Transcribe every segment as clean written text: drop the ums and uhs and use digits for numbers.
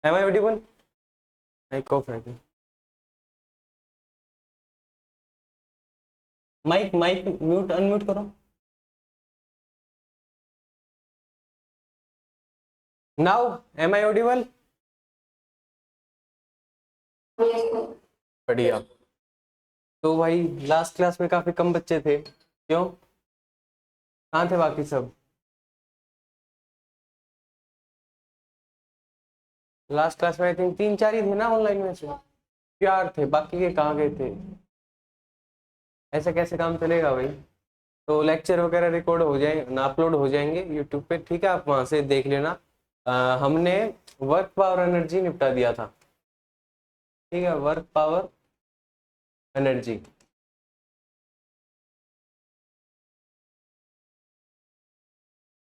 Am I audible? Mic off है क्या? Mic mic mute unmute करो. Now am I audible? बढ़िया. तो भाई लास्ट क्लास में काफी कम बच्चे थे, क्यों? कहाँ थे बाकी सब? लास्ट क्लास में आई थिंक 3-4 ही थे ना ऑनलाइन में से. 4 थे, बाकी के कहाँ गए थे? ऐसा कैसे काम चलेगा भाई? तो लेक्चर वगैरह रिकॉर्ड हो जाए ना, अपलोड हो जाएंगे यूट्यूब पे, ठीक है, आप वहां से देख लेना. हमने वर्क पावर एनर्जी निपटा दिया था. ठीक है, वर्क पावर एनर्जी.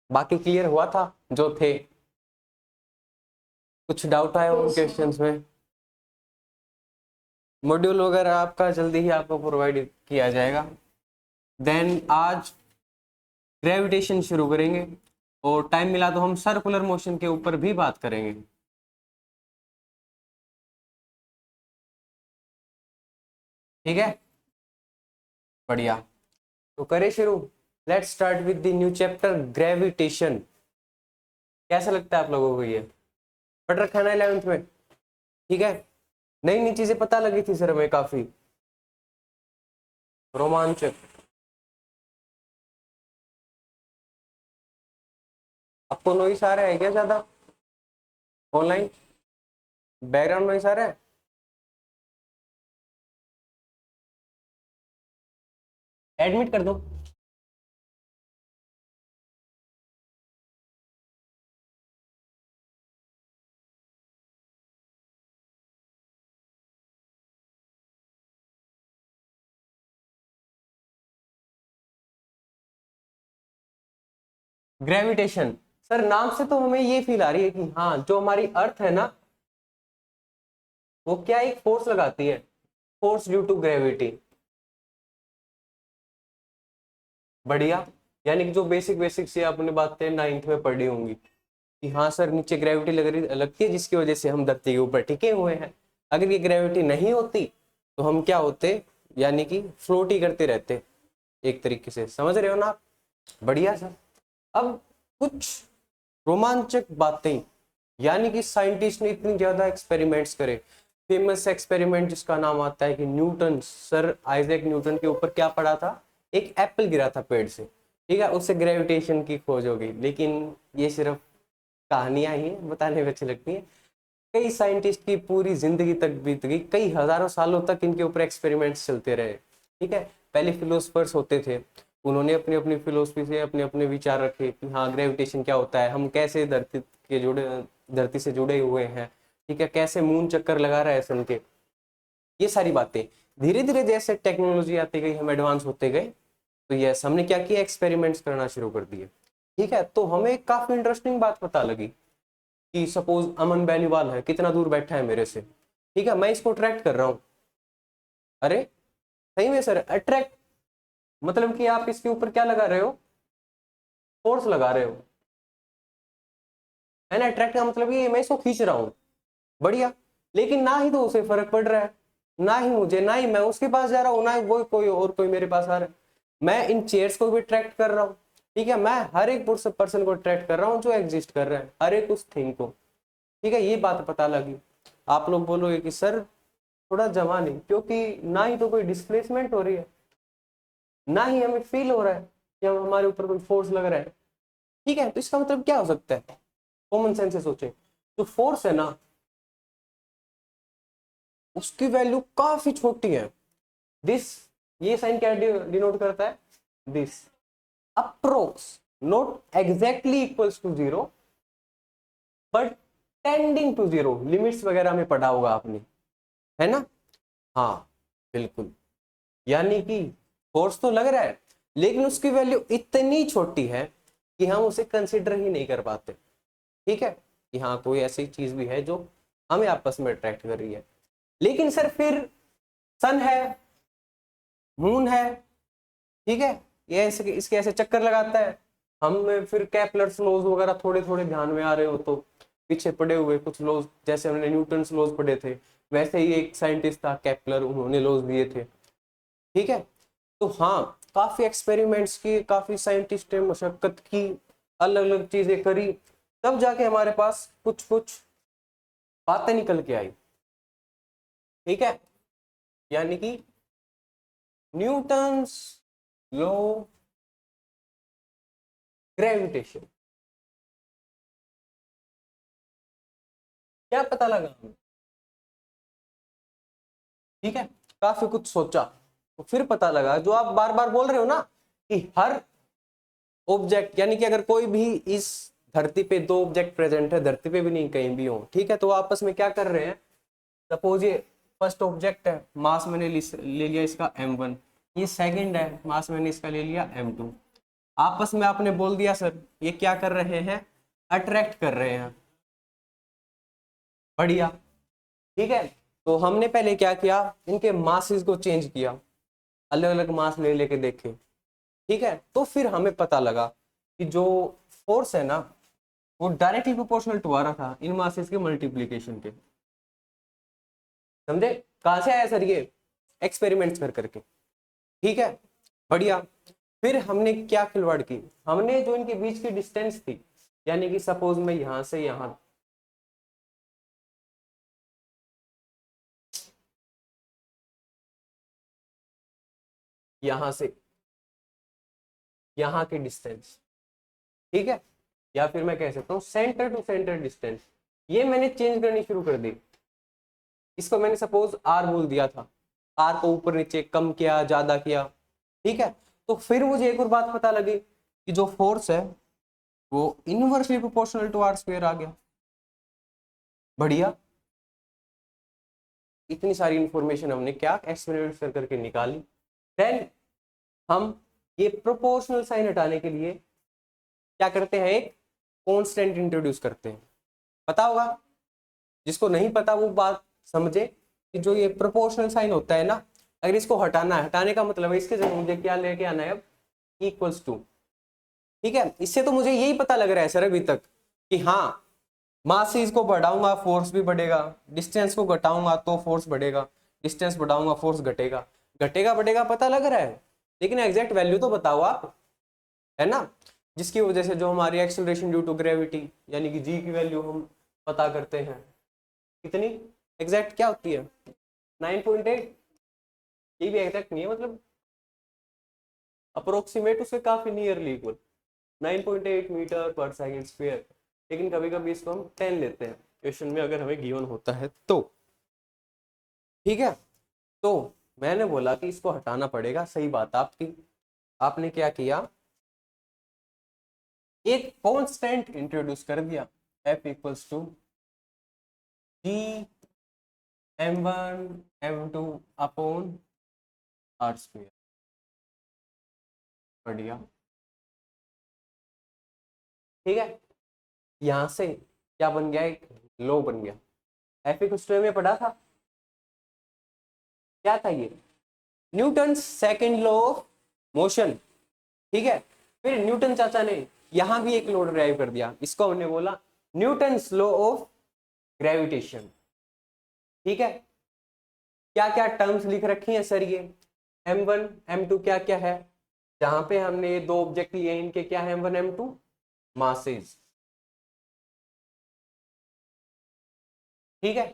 बाकी क्लियर हुआ था जो थे? कुछ डाउट आया उन क्वेश्चंस में? मॉड्यूल वगैरह आपका जल्दी ही आपको प्रोवाइड किया जाएगा. देन आज ग्रेविटेशन शुरू करेंगे, और टाइम मिला तो हम सर्कुलर मोशन के ऊपर भी बात करेंगे. ठीक है, बढ़िया. तो करें शुरू. Let's start with the new chapter gravitation. कैसा लगता है आप लोगों को ये? पढ़ रखा है ना 11th में? ठीक है. नई नई चीजें पता लगी थी सर हमें, काफी रोमांचक. आपको नॉइस आ रहा है क्या ज्यादा ऑनलाइन? बैकग्राउंड नॉइस आ रहा है? एडमिट कर दो. ग्रेविटेशन. सर नाम से तो हमें ये फील आ रही है कि हाँ, जो हमारी अर्थ है ना, वो क्या एक फोर्स लगाती है, फोर्स ड्यू टू ग्रेविटी. बढ़िया. यानी कि जो बेसिक बेसिक से आपने बातें 9th में पढ़ी होंगी कि हाँ सर, नीचे ग्रेविटी लगती है, जिसकी वजह से हम धरती के ऊपर टिके हुए हैं. अगर ये ग्रेविटी नहीं होती तो हम क्या होते? यानी कि फ्लोट ही करते रहते, एक तरीके से. समझ रहे हो ना आप? बढ़िया सर. अब कुछ रोमांचक बातें. यानी कि साइंटिस्ट ने इतनी ज्यादा एक्सपेरिमेंट्स करे. फेमस एक्सपेरिमेंट जिसका नाम आता है कि न्यूटन, सर आइजैक न्यूटन के ऊपर क्या पड़ा था? एक एप्पल गिरा था पेड़ से. ठीक है, उससे ग्रेविटेशन की खोज हो गई. लेकिन ये सिर्फ कहानियां ही हैं, बताने में अच्छी लगती हैं. कई साइंटिस्ट की पूरी जिंदगी तक बीत गई, कई हजारों सालों तक इनके ऊपर एक्सपेरिमेंट्स चलते रहे. ठीक है. पहले फिलोसफर्स होते थे, उन्होंने अपनी अपनी फिलोसफी से अपने अपने विचार रखे कि हाँ, ग्रेविटेशन क्या होता है, हम कैसे धरती से जुड़े हुए हैं. ठीक है, कैसे मून चक्कर लगा रहा है सन के. ये सारी बातें धीरे धीरे जैसे टेक्नोलॉजी आती गई, हम एडवांस होते गए, तो यस, हमने क्या किया? एक्सपेरिमेंट्स करना शुरू कर दिए. ठीक है, तो हमें एक काफी इंटरेस्टिंग बात पता लगी कि सपोज अमन बेनीवाल है, कितना दूर बैठा है मेरे से. ठीक है, मैं इसको अट्रैक्ट कर रहा हूँ. अरे सही में सर, अट्रैक्ट मतलब कि आप इसके ऊपर क्या लगा रहे हो? फोर्स लगा रहे हो, है ना. अट्रैक्ट का मतलब ये मैं इसको खींच रहा हूँ. बढ़िया. लेकिन ना ही तो उसे फर्क पड़ रहा है, ना ही मुझे, ना ही मैं उसके पास जा रहा हूँ, ना ही वो कोई और कोई मेरे पास आ रहा है. मैं इन चेयर्स को भी अट्रैक्ट कर रहा हूँ. ठीक है, मैं हर एक पर्सन को अट्रैक्ट कर रहा हूँ जो एग्जिस्ट कर रहा है, हर एक उस थिंग को. ठीक है, ये बात पता लगी. आप लोग बोलोगे कि सर थोड़ा जमा नहीं, क्योंकि ना ही तो कोई डिस्प्लेसमेंट हो रही है, ना ही हमें फील हो रहा है कि हम हमारे ऊपर कोई फोर्स लग रहा है. ठीक है, तो इसका मतलब क्या हो सकता है? कॉमन सेंस से सोचे, जो फोर्स है ना, उसकी वैल्यू काफी छोटी है. दिस, ये साइन क्या डिनोट करता है? This. Approx, not exactly equals to zero, but tending to zero. Limits वगैरह में पढ़ा होगा आपने, है ना. हाँ, बिल्कुल. यानी कि फोर्स तो लग रहा है, लेकिन उसकी वैल्यू इतनी छोटी है कि हम उसे कंसिडर ही नहीं कर पाते. ठीक है, कि हाँ, कोई ऐसी चीज भी है जो हमें आपस में अट्रैक्ट कर रही है. लेकिन सर फिर सन है, मून है, ठीक है, ये ऐसे इसके ऐसे चक्कर लगाता है. हम फिर कैपलर्स लॉज वगैरह थोड़े थोड़े ध्यान में आ रहे हो तो पीछे पड़े हुए कुछ लॉज, जैसे हमने न्यूटन्स लॉज पढ़े थे, वैसे ही एक साइंटिस्ट था केपलर, उन्होंने लॉज दिए थे। ठीक है, तो हाँ काफी एक्सपेरिमेंट्स किए, काफी साइंटिस्ट ने मशक्कत की, अलग अलग चीजें करी, तब जाके हमारे पास कुछ कुछ बातें निकल के आई। ठीक है, यानी कि न्यूटन्स लॉ ग्रेविटेशन, क्या पता लगा हमें। ठीक है, काफी कुछ सोचा, तो फिर पता लगा जो आप बार बार बोल रहे हो ना कि हर ऑब्जेक्ट, यानी कि अगर कोई भी इस धरती पे दो ऑब्जेक्ट प्रेजेंट है, धरती पे भी नहीं कहीं भी हो, ठीक है, तो आपस में क्या कर रहे हैं, सपोज ये फर्स्ट ऑब्जेक्ट है, मास मैंने ले लिया इसका m1, ये सेकंड है, मास मैंने इसका ले लिया m2, आपस में आपने बोल दिया सर ये क्या कर रहे हैं, अट्रैक्ट कर रहे हैं। बढ़िया, ठीक है, तो हमने पहले क्या किया, इनके मासेस को चेंज किया, अलग अलग मास ले लेके देखे। ठीक है, तो फिर हमें पता लगा कि जो फोर्स है ना वो डायरेक्टली प्रोपोर्शनल टू आ रहा था इन मासेस के मल्टीप्लीकेशन के। समझे कहां से आया सर, ये एक्सपेरिमेंट्स कर करके। ठीक है, बढ़िया, फिर हमने क्या खिलवाड़ की, हमने जो इनके बीच की डिस्टेंस थी, यानी कि सपोज मैं यहां से यहां, यहां से यहां की डिस्टेंस, ठीक है, या फिर मैं कह सकता हूं सेंटर टू सेंटर डिस्टेंस, ये मैंने चेंज करनी शुरू कर दी। इसको मैंने सपोज आर बोल दिया था, आर को ऊपर नीचे कम किया ज्यादा किया। ठीक है, तो फिर मुझे एक और बात पता लगी कि जो फोर्स है वो inversely proportional to R square आ गया। बढ़िया, इतनी सारी इंफॉर्मेशन हमने क्या एक्सपेरिमेंट कर करके निकाली। देन हम ये प्रोपोर्शनल साइन हटाने के लिए क्या करते हैं, एक कांस्टेंट इंट्रोड्यूस करते हैं। पता होगा, जिसको नहीं पता वो बात समझे कि जो ये प्रोपोर्शनल साइन होता है ना, अगर इसको हटाना है, हटाने का मतलब है इसके जगह मुझे क्या लेके आना है अब, इक्वल्स टू। ठीक है, इससे तो मुझे यही पता लग रहा है सर अभी तक कि हाँ मास से इसको बढ़ाऊंगा फोर्स भी बढ़ेगा, डिस्टेंस को घटाऊंगा तो फोर्स बढ़ेगा, डिस्टेंस बढ़ाऊंगा फोर्स घटेगा, घटेगा बढ़ेगा पता लग रहा है, लेकिन एग्जैक्ट वैल्यू तो बताओ आप, है ना, जिसकी वजह से जो हमारी एक्सेलरेशन ड्यू टू ग्रेविटी यानी कि जी की वैल्यू हम पता करते हैं कितनी एग्जैक्ट क्या होती है, 9.8। ये भी एग्जैक्ट नहीं है, मतलब अप्रोक्सीमेट उसके काफी नियरली इक्वल, 9.8 मीटर पर सेकंड स्क्वायर, लेकिन कभी कभी इसको हम 10 लेते हैं क्वेश्चन में अगर हमें गिवन होता है तो। ठीक है, तो मैंने बोला कि इसको हटाना पड़ेगा, सही बात आपकी, आपने क्या किया, एक कांस्टेंट इंट्रोड्यूस कर दिया, F equals to G m1 m2 upon R square. बढ़िया, ठीक है, यहां से क्या बन गया, एक लॉ बन गया। F इक्वल्स टू में पढ़ा था, क्या था ये, Newton second law of motion. ठीक है, फिर न्यूटन चाचा ने यहां भी एक लॉ ड्राइव कर दिया, इसको हमने बोला न्यूटन्स लॉ ऑफ ग्रेविटेशन। ठीक है, क्या क्या टर्म्स लिख रखी हैं सर, ये m1 m2 क्या क्या है, जहां पे हमने ये दो ऑब्जेक्ट लिए हैं इनके क्या है m1 m2 मासेस। ठीक है,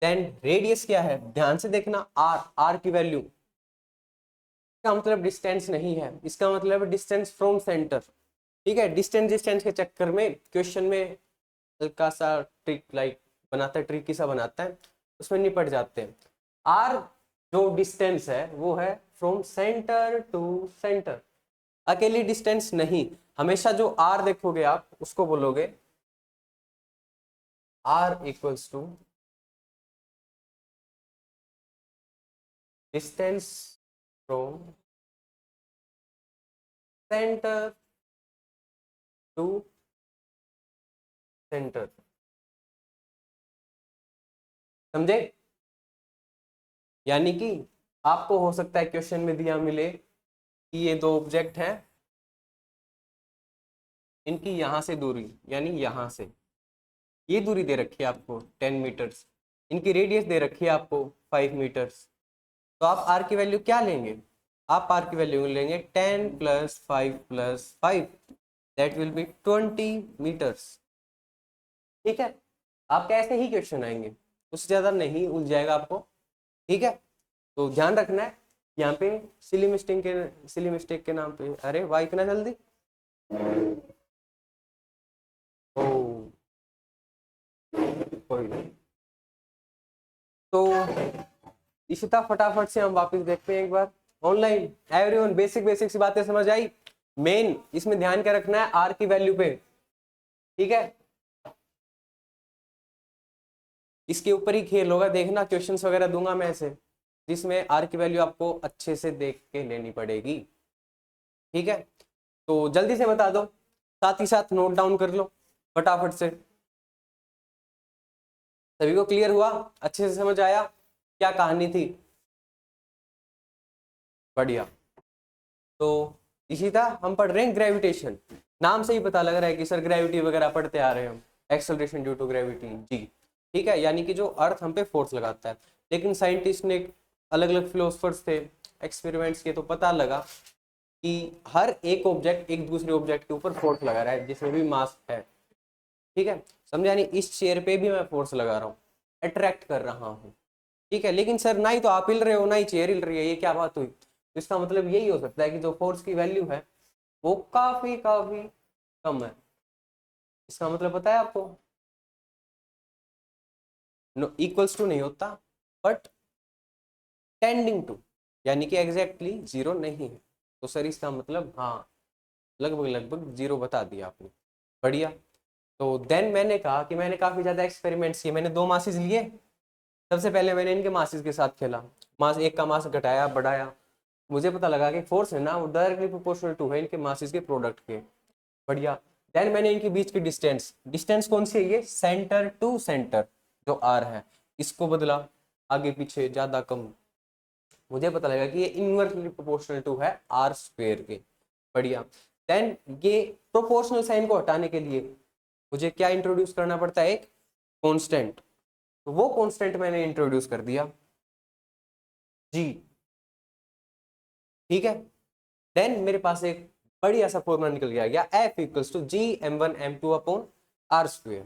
देन रेडियस क्या है, ध्यान से देखना, r, r की वैल्यू, इसका मतलब डिस्टेंस नहीं है, इसका मतलब डिस्टेंस फ्रॉम सेंटर। ठीक है, डिस्टेंस डिस्टेंस के चक्कर में क्वेश्चन में हल्का सा ट्रिक लाइक बनाता है, ट्रिकी सा बनाता है, उसमें निपट जाते हैं। आर जो डिस्टेंस है वो है फ्रॉम सेंटर टू सेंटर, अकेली डिस्टेंस नहीं, हमेशा जो आर देखोगे आप उसको बोलोगे R equals to distance from centre to centre. समझे, यानी कि आपको हो सकता है क्वेश्चन में दिया मिले कि ये दो ऑब्जेक्ट हैं, इनकी यहां से दूरी यानी यहां से ये दूरी दे रखी है आपको 10 मीटर्स, इनकी रेडियस दे रखी है आपको 5 मीटर्स। तो आप आर की वैल्यू क्या लेंगे? आप आर की वैल्यू लेंगे 10 + 5 + 5, दैट विल बी 20 मीटर्स। ठीक है, आपके ऐसे ही क्वेश्चन आएंगे, उससे ज्यादा नहीं उलझ जाएगा आपको। ठीक है, तो ध्यान रखना है यहाँ पे सिली मिस्टेक के नाम पे। अरे वाह, इतना जल्दी! ओ, कोई नहीं। तो इशिता, फटाफट से हम वापस देखते हैं एक बार ऑनलाइन। एवरीवन, बेसिक बेसिक सी बातें समझ आई? मेन इसमें ध्यान क्या रखना है? आर की वैल्यू पे। ठीक है, इसके ऊपर ही खेल होगा, देखना क्वेश्चंस वगैरह दूंगा मैं ऐसे, जिसमें आर की वैल्यू आपको अच्छे से देख के लेनी पड़ेगी। ठीक है, तो जल्दी से बता दो, साथ ही साथ नोट डाउन कर लो फटाफट से। सभी को क्लियर हुआ? अच्छे से समझ आया क्या कहानी थी? बढ़िया। तो इसी तरह हम पढ़ रहे हैं ग्रेविटेशन। नाम से ही पता लग रहा है कि सर ग्रेविटी वगैरह पढ़ते आ रहे हैं हम, एक्सेलरेशन ड्यू टू ग्रेविटी। जी ठीक है, यानी कि जो अर्थ हम पे फोर्स लगाता है। लेकिन साइंटिस्ट ने, अलग अलग फिलोसफर्स थे, एक्सपेरिमेंट्स किए, तो पता लगा कि हर एक ऑब्जेक्ट एक दूसरे ऑब्जेक्ट के ऊपर फोर्स लगा रहा है, जिसमें भी मास है। ठीक है, समझा नहीं? इस चेयर पे भी मैं फोर्स लगा रहा हूँ, अट्रैक्ट कर रहा हूँ। ठीक है, लेकिन सर ना ही तो आप हिल रहे हो ना ही चेयर हिल रही है, ये क्या बात हुई? तो इसका मतलब यही हो सकता है कि जो फोर्स की वैल्यू है वो काफी काफी कम है। इसका मतलब पता है आपको? नो, इक्वल्स टू नहीं होता, बट टेंडिंग टू, यानी कि एग्जैक्टली जीरो नहीं है। तो सर इसका मतलब हाँ, लगभग लगभग जीरो बता दिया आपने। बढ़िया। तो देन मैंने कहा कि मैंने काफी ज्यादा एक्सपेरिमेंट्स किए, मैंने 2 मासेस लिए। सबसे पहले मैंने इनके मासेस के साथ खेला, मास एक का मास घटाया बढ़ाया, मुझे पता लगा कि फोर्स है ना वो डायरेक्टली प्रोपोर्शनल टू है इनके मासेस के प्रोडक्ट के। बढ़िया। देन मैंने इनके बीच की डिस्टेंस, डिस्टेंस कौन सी है? ये सेंटर टू सेंटर जो आर है, इसको बदला, आगे पीछे ज्यादा कम। मुझे पता लगा कि ये इनवर्सली प्रोपोर्शनल टू है आर स्क्वेयर के। बढ़िया। देन ये प्रोपोर्शनल साइन को हटाने के लिए मुझे क्या इंट्रोड्यूस करना पड़ता है? एक कांस्टेंट। तो वो कांस्टेंट मैंने इंट्रोड्यूस कर दिया, जी। ठीक है, देन मेरे पास एक बढ़िया सा फॉर्मूला निकल गया F equals to G m1m2/r²।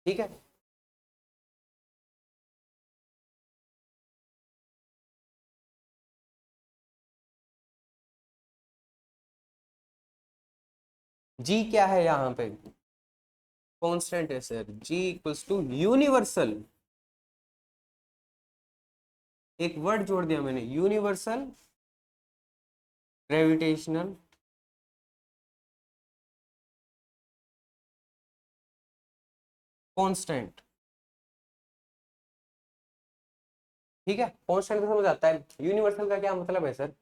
ठीक है, G क्या है यहाँ पे? कांस्टेंट है sir. G equals to universal, एक वर्ड जोड़ दिया मैंने, यूनिवर्सल ग्रेविटेशनल कांस्टेंट। ठीक है, कांस्टेंट तो समझ आता है, यूनिवर्सल का क्या मतलब है सर?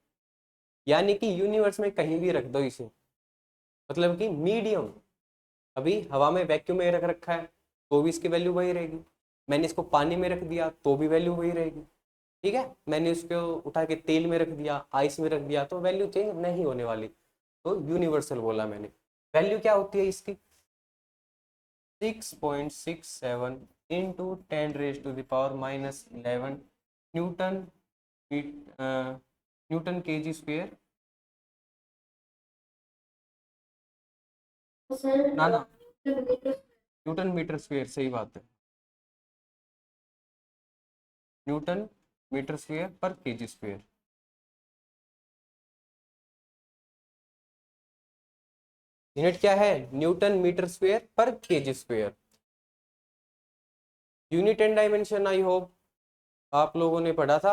यानी कि यूनिवर्स में कहीं भी रख दो इसे, मतलब कि मीडियम। अभी हवा में वैक्यूम में रख रखा है तो भी इसकी वैल्यू वही रहेगी, मैंने इसको पानी में रख दिया तो भी वैल्यू वही रहेगी। ठीक है, मैंने उसको उठा के तेल में रख दिया, आइस में रख दिया, तो वैल्यू चेंज नहीं होने वाली। तो यूनिवर्सल बोला मैंने। वैल्यू क्या होती है इसकी? 6.67 into 10⁻⁻11 Newton Newton KG square. ना ना, न्यूटन मीटर स्क्वेयर, सही बात है, न्यूटन मीटर स्क्वेयर पर केजी स्क्वेयर। यूनिट क्या है? न्यूटन मीटर स्क्वेयर पर KG square. Unit and dimension I hope आप लोगों ने पढ़ा था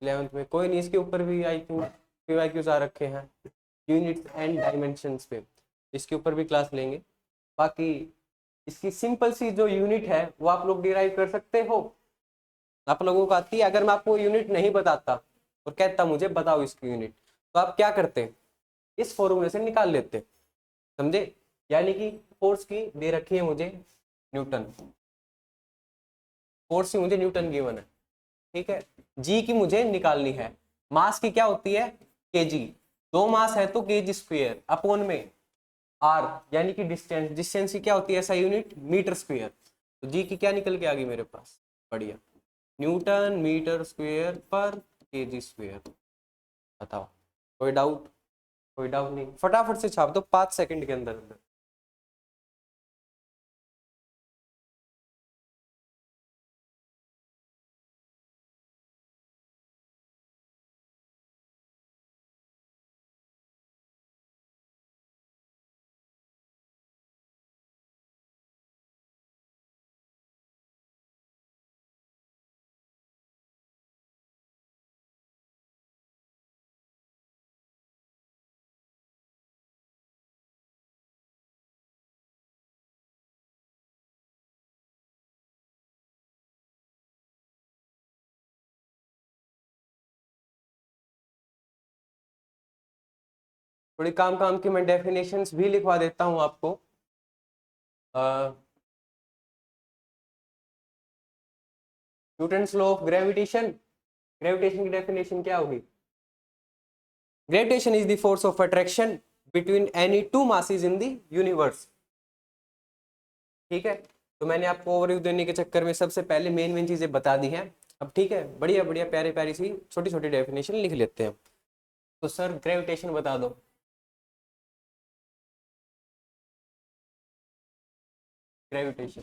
11th में। कोई नहीं, इसके ऊपर भी आई थिंक PYQs आ रखे हैं, यूनिट्स एंड डायमेंशंस पे, इसके ऊपर भी क्लास लेंगे। बाकी इसकी सिंपल सी जो यूनिट है वो आप लोग डिराइव कर सकते हो, आप लोगों को आती है। अगर मैं आपको यूनिट नहीं बताता और कहता मुझे बताओ इसकी यूनिट, तो आप क्या करते? इस फॉर्मूले से निकाल लेते, समझे? यानी कि फोर्स की दे रखी है मुझे न्यूटन, फोर्स की मुझे न्यूटन गिवन है। ठीक है, जी की मुझे निकालनी है, मास की क्या होती है? केजी। 2 मास है तो केजी स्क्वेयर अपॉन में आर यानी कि डिस्टेंस, डिस्टेंस की क्या होती है ऐसा यूनिट, मीटर स्क्वायर। तो जी की क्या निकल के आ गई मेरे पास, बढ़िया, न्यूटन मीटर स्क्वायर पर केजी स्क्वायर। बताओ, कोई डाउट? कोई डाउट नहीं, फटाफट से छाप दो 5 सेकंड के अंदर अंदर। थोड़ी काम काम की मैं डेफिनेशंस भी लिखवा देता हूँ आपको। Newton's law of gravitation, gravitation की डेफिनेशन क्या होगी? Gravitation is the force of attraction between any two masses in the universe. ठीक है, तो मैंने आपको ओवरव्यू देने के चक्कर में सबसे पहले मेन मेन चीजें बता दी हैं। अब ठीक है, बढ़िया बढ़िया प्यारी प्यारी सी छोटी छोटी डेफिनेशन लिख लेते हैं। तो सर ग्रेविटेशन बता दो। Gravitation,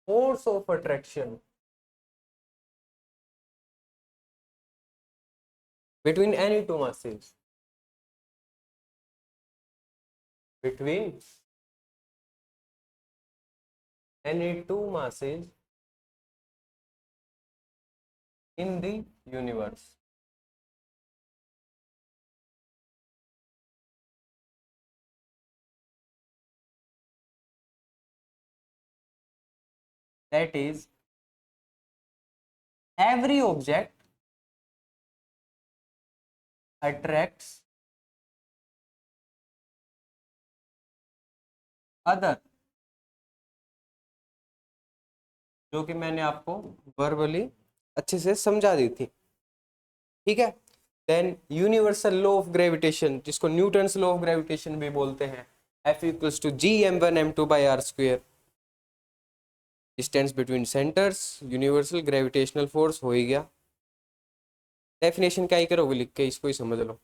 force of attraction between any two masses, between any two masses in the universe. That is, every object attracts other, जो कि मैंने आपको वर्बली अच्छे से समझा दी थी। ठीक है, then universal law of gravitation, जिसको न्यूटन्स लॉ ऑफ ग्रेविटेशन भी बोलते हैं, F equals to G m1 m2 by R square. Distance between centres, universal gravitational force हो ही गया। डेफिनेशन क्या ही करोगे लिख के, इसको ही समझ लो।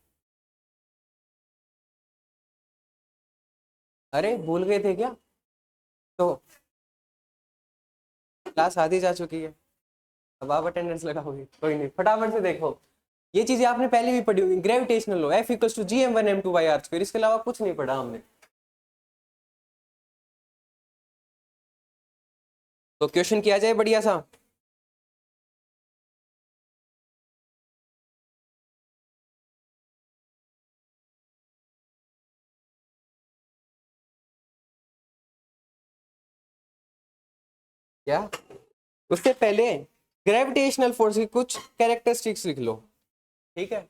अरे भूल गए थे क्या? तो क्लास आधी जा चुकी है, अब आप अटेंडेंस लगाओगे, कोई नहीं, फटाफट से देखो। ये चीजें आपने पहले भी पढ़ी होगी, gravitational law F equals to G m1 m2 by R square, इसके अलावा कुछ नहीं पढ़ा हमने। तो क्वेश्चन किया जाए बढ़िया सा। क्या, उससे पहले ग्रेविटेशनल फोर्स की कुछ कैरेक्टरिस्टिक्स लिख लो। ठीक है,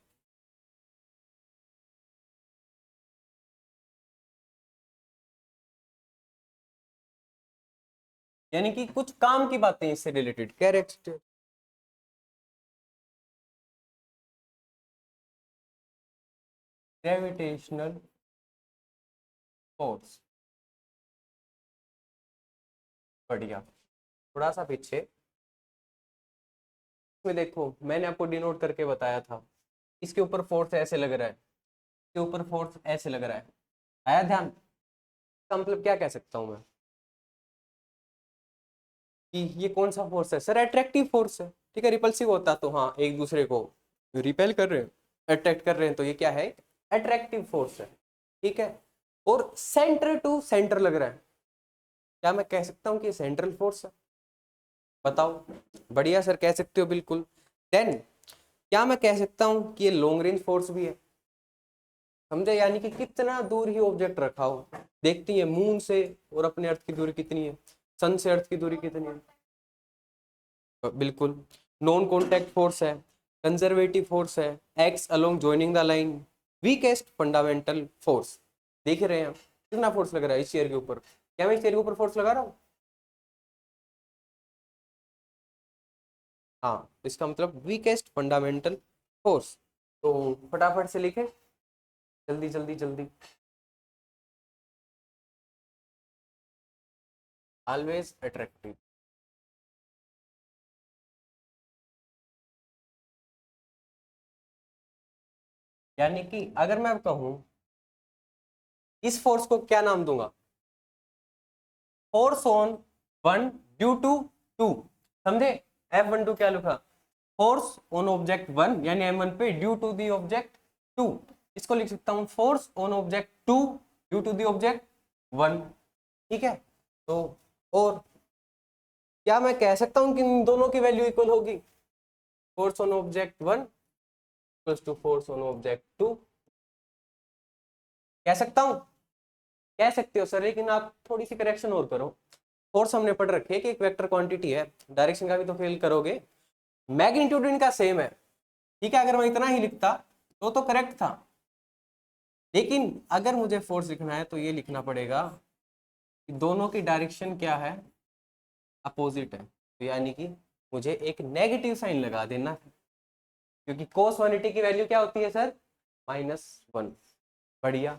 यानी कि कुछ काम की बातें इससे रिलेटेड कैरेक्टर। ग्रेविटेशनल फोर्स, बढ़िया। थोड़ा सा पीछे में देखो, मैंने आपको डिनोट करके बताया था, इसके ऊपर फोर्स ऐसे लग रहा है, इसके ऊपर फोर्स ऐसे लग रहा है, आया ध्यान? इसका मतलब क्या कह सकता हूं मैं कि ये कौन सा फोर्स है सर? अट्रैक्टिव फोर्स है। ठीक है, रिपल्सिव होता तो हाँ एक दूसरे को रिपेल कर रहे हैं, अट्रैक्ट कर रहे हैं, तो ये क्या है? अट्रैक्टिव फोर्स है। ठीक है, और सेंटर टू सेंटर लग रहा है, क्या मैं कह सकता हूँ कि सेंट्रल फोर्स है? बताओ। बढ़िया सर, कह सकते हो बिल्कुल। देन क्या मैं कह सकता हूँ कि ये लॉन्ग रेंज फोर्स भी है? समझे, यानी कि कितना दूर ही ऑब्जेक्ट रखा हो, देखती है मून से और अपने अर्थ की दूरी कितनी है, सन से अर्थ की दूरी कितनी है। बिल्कुल। नॉन कॉन्टैक्ट फोर्स है, कंजर्वेटिव फोर्स है, x along joining the line, weakest fundamental force. देख रहे हैं कितना फोर्स लग रहा है इस चेयर के ऊपर? क्या मैं इस चेयर के ऊपर फोर्स लगा रहा हूँ? हाँ, इसका मतलब वीकेस्ट फंडामेंटल फोर्स। तो फटाफट से लिखे, जल्दी जल्दी जल्दी। Always attractive. यानी कि अगर मैं कहूं इस फोर्स को क्या नाम दूंगा, force on one due to two, समझे। F12 क्या लिखा, फोर्स ऑन ऑब्जेक्ट वन यानी M1 पे due to the object two. इसको लिख सकता हूं force on object two due to the object one. ठीक है, तो और क्या मैं कह सकता हूं कि इन दोनों की वैल्यू इक्वल होगी, force on object one plus two force on object two, कह सकता हूं। कह सकते हो सर, लेकिन आप थोड़ी सी करेक्शन और करो। फोर्स हमने पढ़ रखे कि एक वेक्टर क्वांटिटी है, डायरेक्शन का भी तो फेल करोगे, मैग्नीट्यूड इनका सेम है। ठीक है, अगर मैं इतना ही लिखता तो करेक्ट था, लेकिन अगर मुझे फोर्स लिखना है तो ये लिखना पड़ेगा कि दोनों की डायरेक्शन क्या है, अपोजिट है। तो यानी कि मुझे एक नेगेटिव साइन लगा देना है, क्योंकि cos 180 की वैल्यू क्या होती है सर, -1। बढ़िया।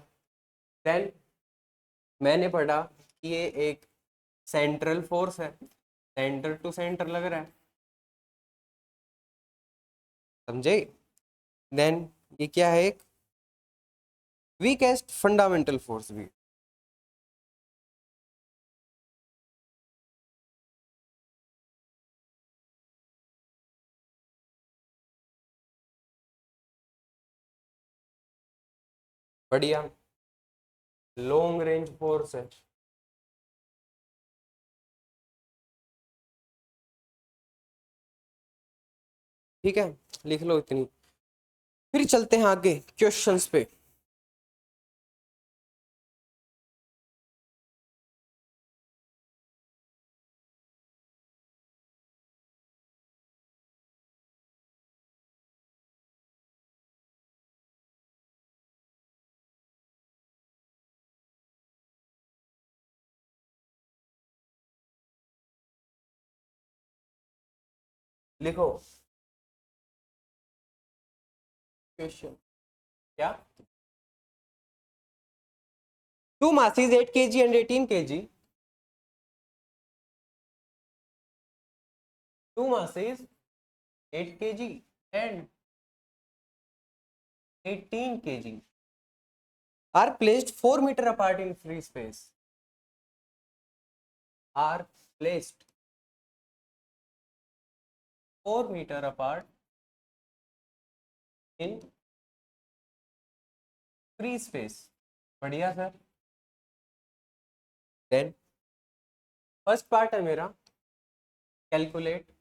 देन मैंने पढ़ा कि ये एक सेंट्रल फोर्स है, सेंटर टू सेंटर लग रहा है, समझे। देन ये क्या है, एक वीकेस्ट फंडामेंटल फोर्स भी। बढ़िया। लॉन्ग रेंज फोर्स है। ठीक है, लिख लो इतनी। फिर चलते हैं आगे क्वेश्चंस पे। लिखो क्वेश्चन क्या, to masses 8 kg and 18 kg, two masses 8 kg and 18 kg are placed 4 meter apart in free space, are placed 4 meter apart in free space। बढ़िया सर। देन फर्स्ट पार्ट है मेरा, calculate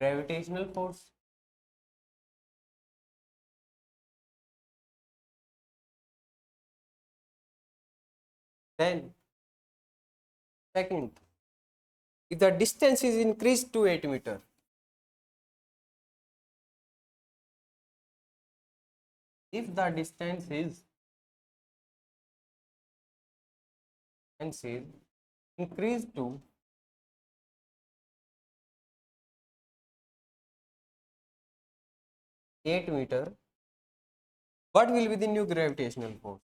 gravitational force. Then second, if the distance is increased to 8 meter, if the distance is increased to 8 meter, what will be the new gravitational force?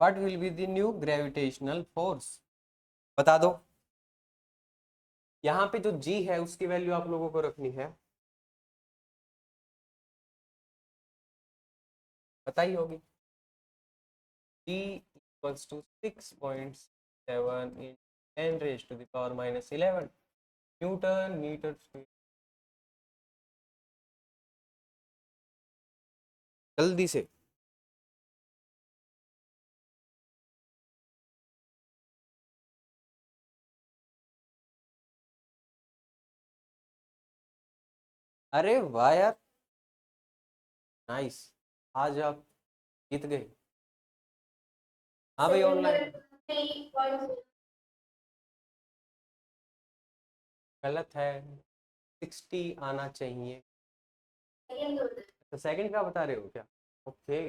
What will be the new gravitational force? बता दो। यहाँ पे जो g है उसकी value आप लोगों को रखनी है, बताई होगी, g equals to 6.7 in 10 raised to the power -11 newton metre square. जल्दी से। अरे वाह यार, नाइस, आज आप जीत गए। हाँ भाई ऑनलाइन। गलत है, 60 आना चाहिए। तो सेकंड का बता रहे हो क्या? ओके,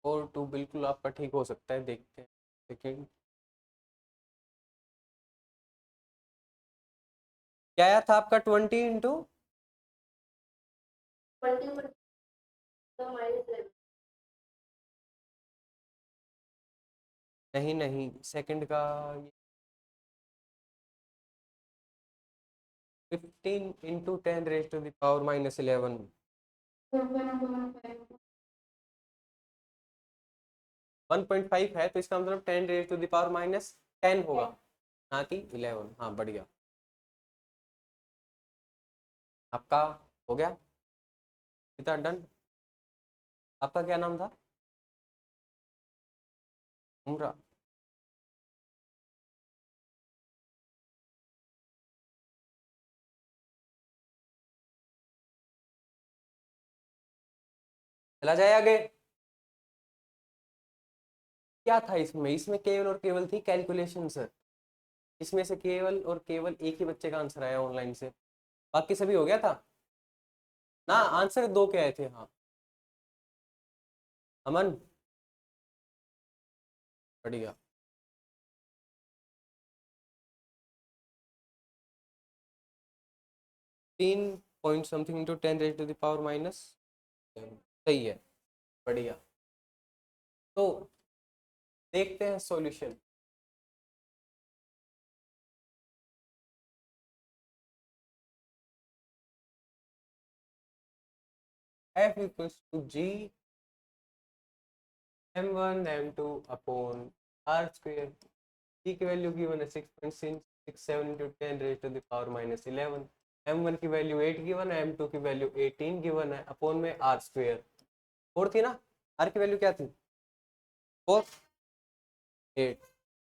4 2 बिल्कुल आपका ठीक हो सकता है, देखते हैं सेकेंड। क्या आया था आपका 20 × 20 तो -11 नहीं नहीं, सेकंड का 15 × 10⁻11। 1.5 है तो इसका मतलब 10⁻10 होगा, ना कि 11। हाँ बढ़िया, आपका हो गया, कितना डन। आपका क्या नाम था? उम्र। चला जाए आगे। क्या था इसमें? इसमें केवल और केवल थी कैलकुलेशन सर। इसमें से केवल और केवल एक ही बच्चे का आंसर आया ऑनलाइन से, बाकी सभी हो गया था ना। आंसर दो के आए थे। हाँ अमन, बढ़िया। 3 समथिंग इंटू 10⁻⁻, सही है, बढ़िया। तो देखते हैं solution. F equals to G m1 m2 upon r square. G की वैल्यू गिवन है 6.67 इंटू 10⁻⁻11। m1 की वैल्यू 8 गिवन है, m2 की वैल्यू 18 गिवन है, अपॉन में r स्क्वायर। 4 थी ना, r की वैल्यू क्या थी? 4, 8।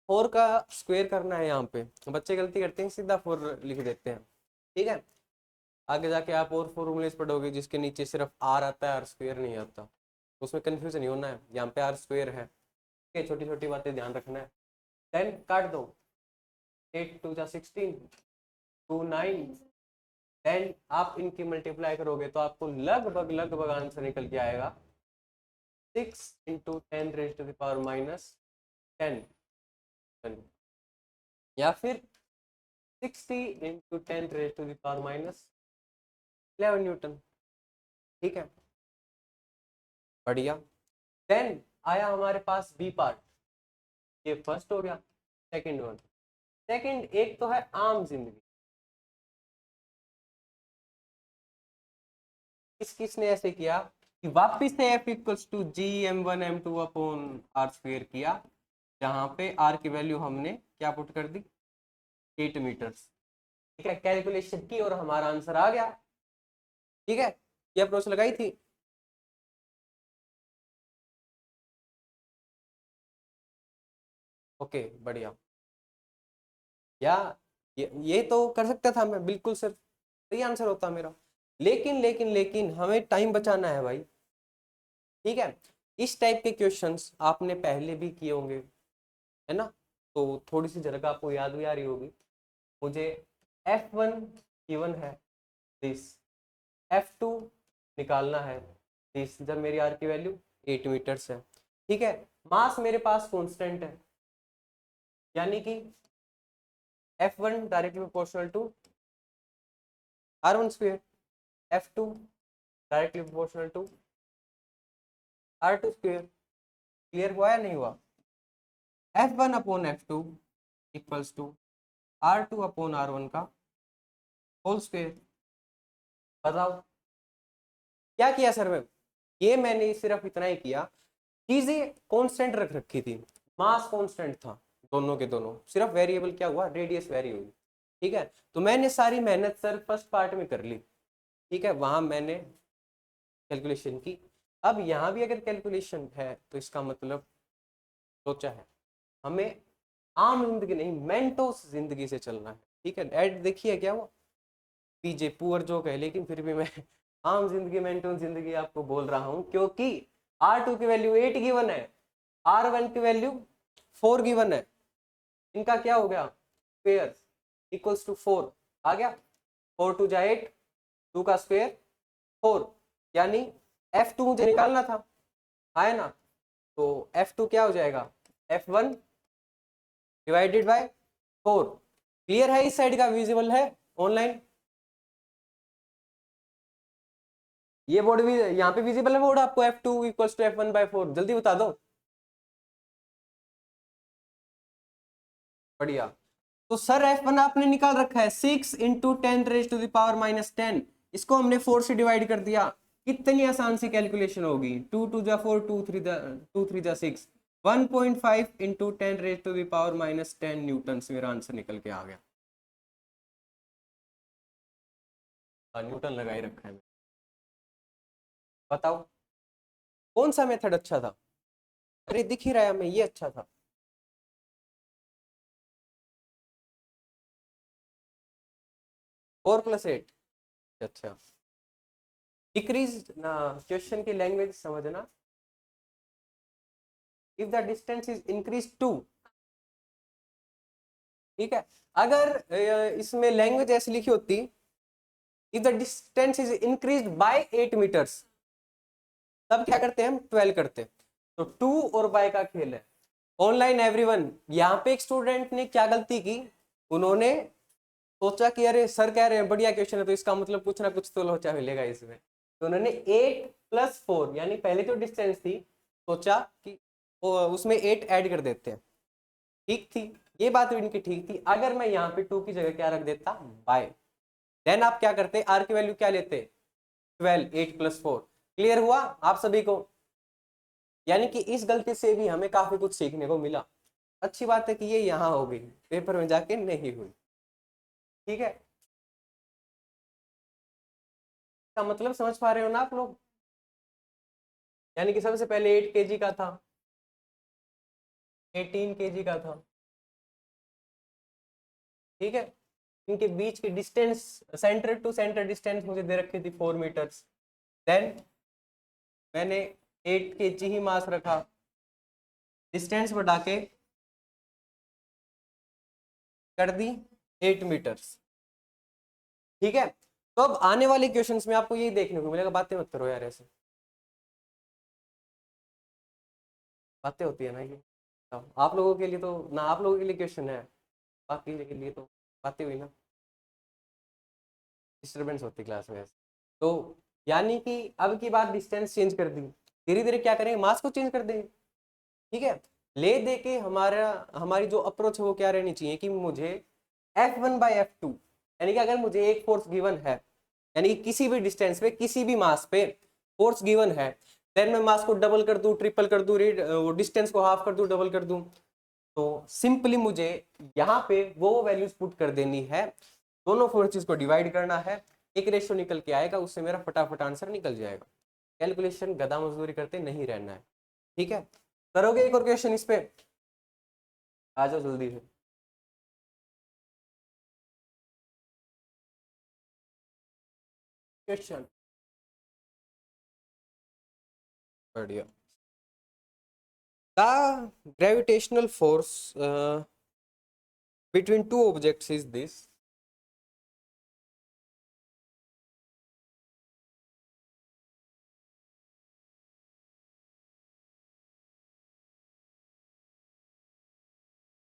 4 का स्क्वायर करना है यहाँ पे, बच्चे गलती करते हैं सीधा 4 लिख देते हैं, ठीक है। आगे जाके आप और फॉर्मूलेस पढ़ोगे जिसके नीचे सिर्फ आर आता है, आर स्क्वायर नहीं आता, तो उसमें कंफ्यूजन नहीं होना है। यहाँ पे आर स्क्वायर है, ठीक है, छोटी छोटी बातें ध्यान रखना है। 10 काट दो, 8 2 जा 16, 2 9, 10। आप इनकी मल्टीप्लाई करोगे तो आपको लगभग लगभग आंसर निकल के आएगा 6 इंटू 10⁻⁻10, या फिर 60 इंटू 10⁻⁻11 न्यूटन, ठीक है, बढ़िया। देन आया हमारे पास बी पार्ट, ये फर्स्ट हो गया। सेकंड वन, सेकंड एक तो है आम जिंदगी। किसने ऐसे किया कि वापिस से F equals to G m1 m2 upon R square किया, जहां पे आर की वैल्यू हमने क्या पुट कर दी, 8 मीटर्स, ठीक है। कैलकुलेशन की और हमारा आंसर आ गया, ठीक है। ये अप्रोच लगाई थी। ओके बढ़िया। या ये तो कर सकता था मैं, बिल्कुल सर सही आंसर होता मेरा, लेकिन लेकिन लेकिन हमें टाइम बचाना है भाई, ठीक है। इस टाइप के क्वेश्चंस आपने पहले भी किए होंगे, है ना, तो थोड़ी सी झलक आपको याद भी आ रही होगी। मुझे F1 गिवन है दिस, F2 निकालना है दिस, जब मेरी आर की वैल्यू 8 मीटर्स है, ठीक है। मास मेरे पास कांस्टेंट है, यानी कि F1 directly proportional to R1 square, F2 directly proportional to R2 square. Clear हुआ या नहीं हुआ? F1 upon F2 equals to R2 upon R1 का होल स्क्वायर। बताओ क्या किया सर मैं? ये मैंने सिर्फ इतना ही किया, चीजें कांस्टेंट रख रखी थी, मास कांस्टेंट था दोनों के दोनों, सिर्फ वेरिएबल क्या हुआ, रेडियस वेरी हुई, ठीक है। तो मैंने सारी मेहनत सर फर्स्ट पार्ट में कर ली, ठीक है, वहां मैंने कैलकुलेशन की। अब यहाँ भी अगर कैलकुलेशन है तो इसका मतलब सोचा है हमें आम जिंदगी नहीं, मेंटोस जिंदगी से चलना है, ठीक है। एड देखिए क्या वो पीजे पुअर जोक है, लेकिन फिर भी मैं आम जिंदगी मेंटोस जिंदगी आपको बोल रहा हूं, क्योंकि R2 की वैल्यू 8 गिवन है, R1 की वैल्यू 4 गिवन है, इनका क्या हो गया स्क्वायर इक्वल्स टू 4 आ गया, 4 2 जा 8, 2 का स्क्वायर 4, यानी F2 मुझे निकालना था, है ना, तो F2 क्या हो जाएगा, F1 डिवाइडेड बाय 4। क्लियर है, इस साइड का विजिबल है ऑनलाइन, ये बोर्ड भी यहाँ पे विजिबल है बोर्ड आपको, F2 equals to F1 bye 4, जल्दी बता दो। बढ़िया। तो सर F1 आपने निकाल रखा है 6 इंटू 10⁻⁻10, इसको हमने 4 से डिवाइड कर दिया। कितनी आसान सी कैलकुलेशन होगी, 2 2 जा 4, 2 3 जा 6, 1.5 इंटू 10⁻⁻10 न्यूटन से मेरा आंसर निकल के आ गया। न्यूटन लगाई रखा है। बताओ कौन सा मेथड अच्छा था, अरे दिख ही रहा है हमें, ये अच्छा था। फोर प्लस एट, अच्छा। डिक्रीज ना, क्वेश्चन की लैंग्वेज समझना, if the distance is increase to, ठीक है। अगर इसमें लैंग्वेज ऐसी लिखी होती, if the distance is increase by 8 metres, तब क्या करते हैं हम, 12 करते हैं। तो 2 और बाय का खेल है। ऑनलाइन एवरीवन, यहाँ पे एक स्टूडेंट ने क्या गलती की, उन्होंने सोचा कि अरे सर कह रहे हैं बढ़िया क्वेश्चन है, तो इसका मतलब कुछ ना कुछ तो लोचा मिलेगा इसमें। तो उन्होंने 8 + 4, यानी पहले जो डिस्टेंस थी, सोचा कि उसमें 8 ऐड कर देते हैं। ठीक थी, ये बात भी इनकी ठीक थी। अगर मैं यहाँ पे 2 की जगह क्या रख देता, बाय, देन आप क्या करते, आर की वैल्यू क्या लेते, 12, 8 + 4। क्लियर हुआ आप सभी को, यानी कि इस गलती से भी हमें काफी कुछ सीखने को मिला। अच्छी बात है कि ये यहाँ हो गई, पेपर में जाके नहीं हुई, ठीक है। का मतलब समझ पा रहे हो ना आप लोग, यानी कि सबसे पहले 8 kg का था, 18 kg का था, ठीक है। इनके बीच की distance, centre to centre distance मुझे दे रखी थी 4 मीटर्स। देन मैंने 8 kg ही मास रखा, डिस्टेंस बढ़ा के कर दी 8 मीटर्स, ठीक है। तो अब आने वाले क्वेश्चंस में आपको यही देखने को मिलेगा, बातें मत करो यार ऐसे, बातें होती है ना ये। अब आप लोगों के लिए तो ना, आप लोगों के लिए क्वेश्चन है, बाकी के लिए तो बातें हुई ना, डिस्टर्बेंस होती क्लास में ऐसे। तो यानी कि अब की बात डिस्टेंस चेंज कर दी, धीरे धीरे क्या करेंगे, मास को चेंज कर देंगे, ठीक है। ले दे के हमारा, हमारी जो अप्रोच है वो क्या रहनी चाहिए कि मुझे F1/F2, यानी कि अगर मुझे एक फोर्स गिवन है, यानी कि किसी भी डिस्टेंस पे किसी भी मास पे फोर्स गिवन है, देन मैं मास को डबल कर दूं, ट्रिपल कर दूं, डिस्टेंस को हाफ कर दूं, डबल कर दूं, तो सिंपली मुझे यहाँ पे वो वैल्यूज पुट कर देनी है, दोनों फोर्सेस को डिवाइड करना है, एक रेशियो निकल के आएगा, उससे मेरा फटाफट आंसर निकल जाएगा। कैलकुलेशन गधा मजदूरी करते नहीं रहना है, ठीक है। करोगे एक और क्वेश्चन इस पे, आ जाओ जल्दी से। क्वेश्चन बढ़िया। The gravitational force between two objects is this.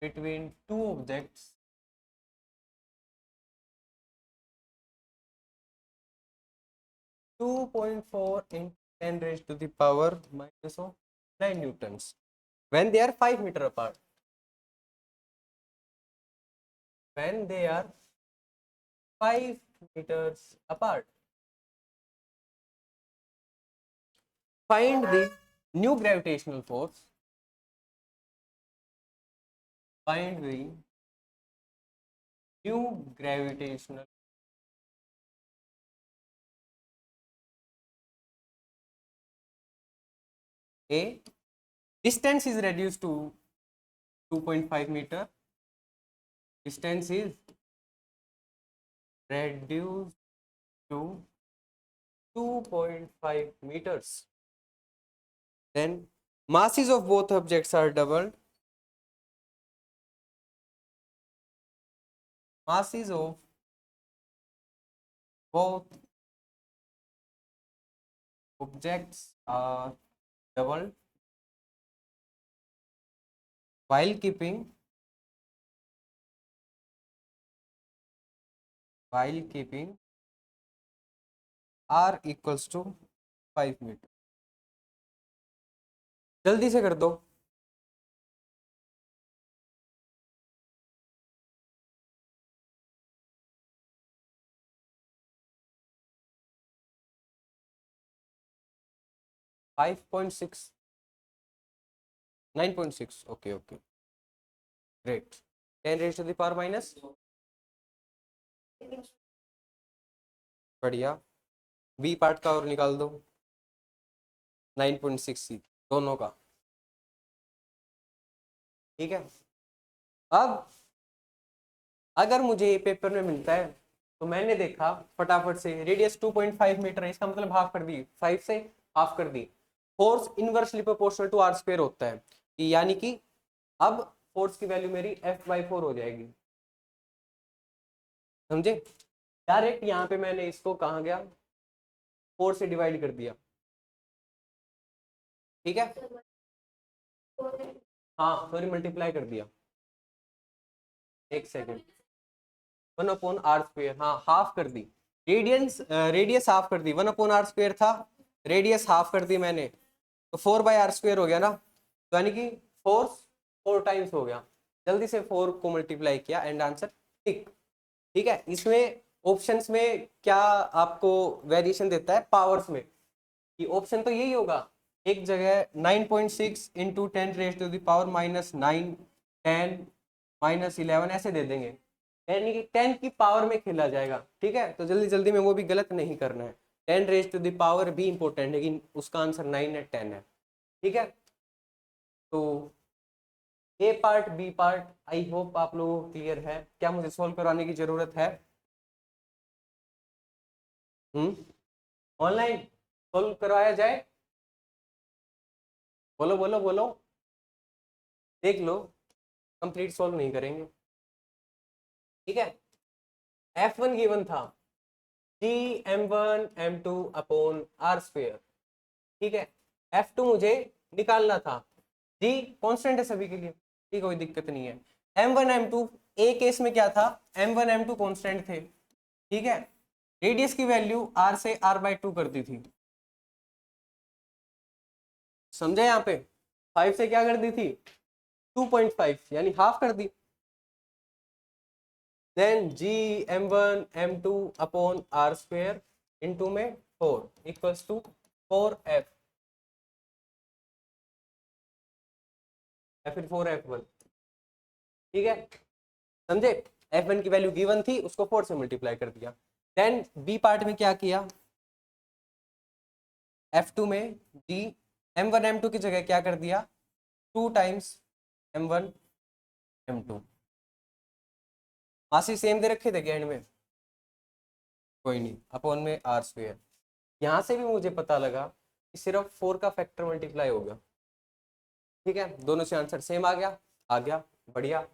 Between two objects, 2.4 in 10 raised to the power minus of 9 newtons when they are 5 meter apart. When they are 5 meters apart, find the new gravitational force. Find the new gravitational. A, distance is reduced to 2.5 meter. Distance is reduced to 2.5 meters. Then masses of both objects are doubled. Masses of both objects are doubled while keeping r equals to 5 metre. जल्दी से कर दो। Five point six 9.6 okay okay great. 10 raise to the power minus, बढ़िया। B part का और निकाल दो 9.6 सी दोनों का, ठीक है। अब अगर मुझे ये पेपर में मिलता है तो मैंने देखा फटाफट से रेडियस 2.5 मीटर है, इसका मतलब हाफ कर दी, 5 से हाफ कर दी। Force inversely proportional to R square होता है, यानी कि अब फोर्स की वैल्यू मेरी F/4 हो जाएगी, समझे। डायरेक्ट यहाँ पे मैंने इसको कहा गया 4 से डिवाइड कर दिया, ठीक है। हाँ सॉरी मल्टीप्लाई कर दिया, एक सेकेंड। 1/r², हाँ हाफ कर दी। रेडियस हाफ कर दी, 1/r² था, रेडियस हाफ कर दी मैंने, तो 4/r² हो गया ना, तो यानी कि फोर्स 4 टाइम्स हो गया। जल्दी से 4 को मल्टीप्लाई किया एंड आंसर टिक, ठीक है। इसमें ऑप्शंस में क्या आपको वेरिएशन देता है पावर्स में, कि ऑप्शन तो यही होगा, एक जगह 9.6 into 10 raise to the power -9, 10, -11 ऐसे दे देंगे, यानी कि 10 की पावर में खेला जाएगा, ठीक है। तो जल्दी जल्दी में वो भी गलत नहीं करना है, 10 रेज टू द पावर भी इंपॉर्टेंट है, लेकिन उसका आंसर 9 है, 10 है, ठीक है। तो A part B part I hope आप लोगों को क्लियर है। क्या मुझे सॉल्व करवाने की जरूरत है? ऑनलाइन सॉल्व करवाया जाए? बोलो बोलो बोलो, देख लो, कंप्लीट सॉल्व नहीं करेंगे, ठीक है। F1 गिवन था Gm1m2/r², ठीक है। F2 मुझे निकालना था, G कांस्टेंट है सभी के लिए, ठीक है, कोई दिक्कत नहीं है। M1 M2 ए केस में क्या था, M1 M2 कांस्टेंट थे, ठीक है। रेडियस की वैल्यू r से r/2 कर दी थी, समझे। यहाँ पे 5 से क्या कर दी थी, 2.5 यानी हाफ कर दी। देन Gm1m2/r² इंटू में 4 इक्वल्स टू 4f या फिर 4f1, ठीक है, समझे। F1 की वैल्यू गिवन थी, उसको 4 से मल्टीप्लाई कर दिया। देन बी पार्ट में क्या किया, F2 में G M1 M2 की जगह क्या कर दिया, 2 टाइम्स M1 M2। मासी सेम दे रखे थे क्या एंड में, कोई नहीं, अपॉन में r²। यहाँ से भी मुझे पता लगा कि सिर्फ 4 का फैक्टर मल्टीप्लाई हो गया, ठीक है, दोनों से आंसर सेम आ गया, बढ़िया।